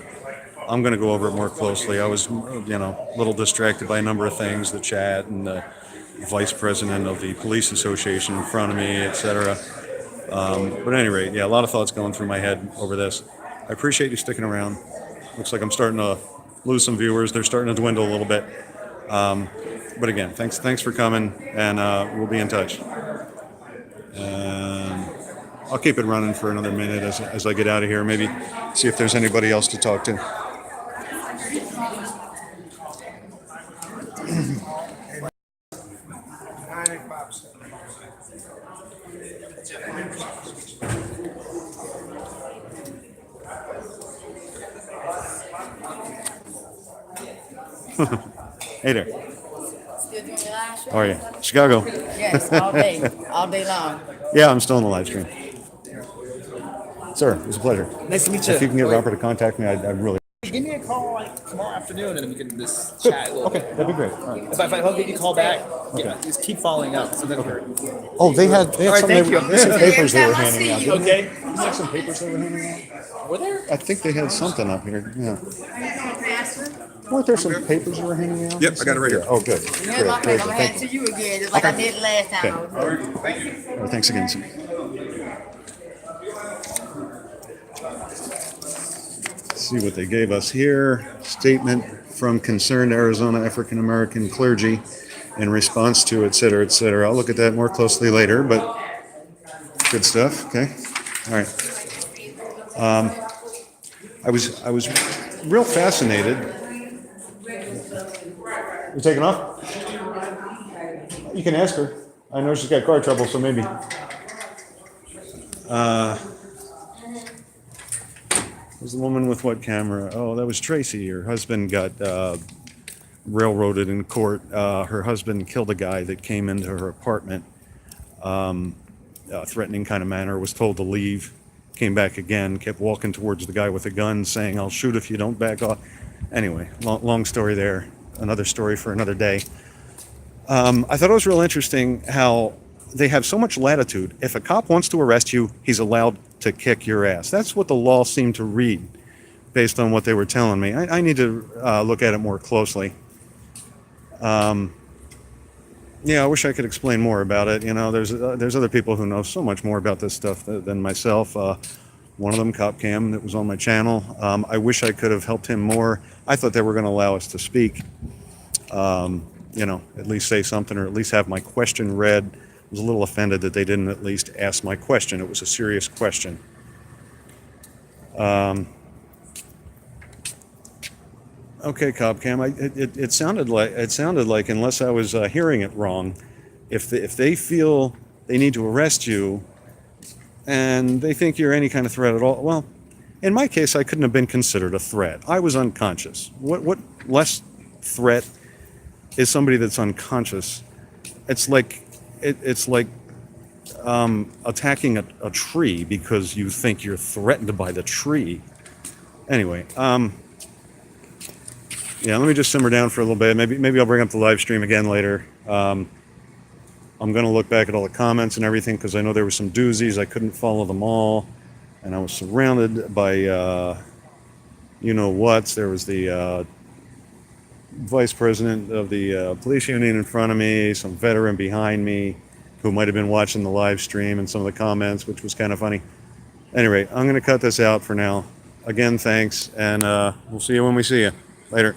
I'm going to go over it more closely. I was, a little distracted by a number of things, the chat and the vice president of the police association in front of me, etc. But at any rate, yeah, a lot of thoughts going through my head over this. I appreciate you sticking around. Looks like I'm starting to lose some viewers. They're starting to dwindle a little bit. But again, thanks for coming, and we'll be in touch. I'll keep it running for another minute as I get out of here. Maybe see if there's anybody else to talk to. Hey there. Still doing the live show? How are you? Chicago. Yes, all day long. Yeah, I'm still on the live stream. Sir, it was a pleasure. Nice to meet you. If you can get Robert to contact me, I'd really. Give me a call like tomorrow afternoon, and then we can just chat a little Okay, bit. that'd be great. All right. If I'll get you a call back, Okay. just keep following up. So then Oh, they had All right, some, thank you. some papers they were Every time I handing see out. you. Didn't Okay. they? Isn't there some papers they were handing out? Were there? I think they had something up here. Yeah. Are you going faster? Weren't there some papers you were handing out? Yep, I got it right here. Oh, good. Here's Great, my very paper. I'm good. gonna hand Thank it to you. you again, just like I did last time. Okay. All right, thanks again, sir. see what they gave us here. Statement from concerned Arizona African American clergy in response to, et cetera, et cetera. I'll look at that more closely later, but good stuff. Okay. All right. I was real fascinated. You taking off? You can ask her. I know she's got car trouble, so maybe. Was the woman with what camera? Oh, that was Tracy. Her husband got railroaded in court. Her husband killed a guy that came into her apartment, threatening kind of manner, was told to leave, came back again, kept walking towards the guy with a gun, saying, "I'll shoot if you don't back off." Anyway, long story there. Another story for another day. I thought it was real interesting how they have so much latitude. If a cop wants to arrest you, he's allowed to kick your ass. That's what the law seemed to read based on what they were telling me. I need to look at it more closely. Yeah, I wish I could explain more about it. You know, there's other people who know so much more about this stuff than myself. One of them, Cop Cam, that was on my channel. I wish I could have helped him more. I thought they were going to allow us to speak. You know, at least say something or at least have my question read. I was a little offended that they didn't at least ask my question. It was a serious question. Okay, Copcam. It sounded like unless I was hearing it wrong, if they feel they need to arrest you, and they think you're any kind of threat at all, well, in my case, I couldn't have been considered a threat. I was unconscious. What less threat is somebody that's unconscious? It's like attacking a tree because you think you're threatened by the tree. Anyway, yeah, let me just simmer down for a little bit. Maybe I'll bring up the live stream again later. I'm going to look back at all the comments and everything because I know there were some doozies. I couldn't follow them all, and I was surrounded by you-know-whats. There was the vice president of the police union in front of me, some veteran behind me who might have been watching the live stream and some of the comments, which was kind of funny. Anyway, I'm going to cut this out for now. Again, thanks, and we'll see you when we see you. Later.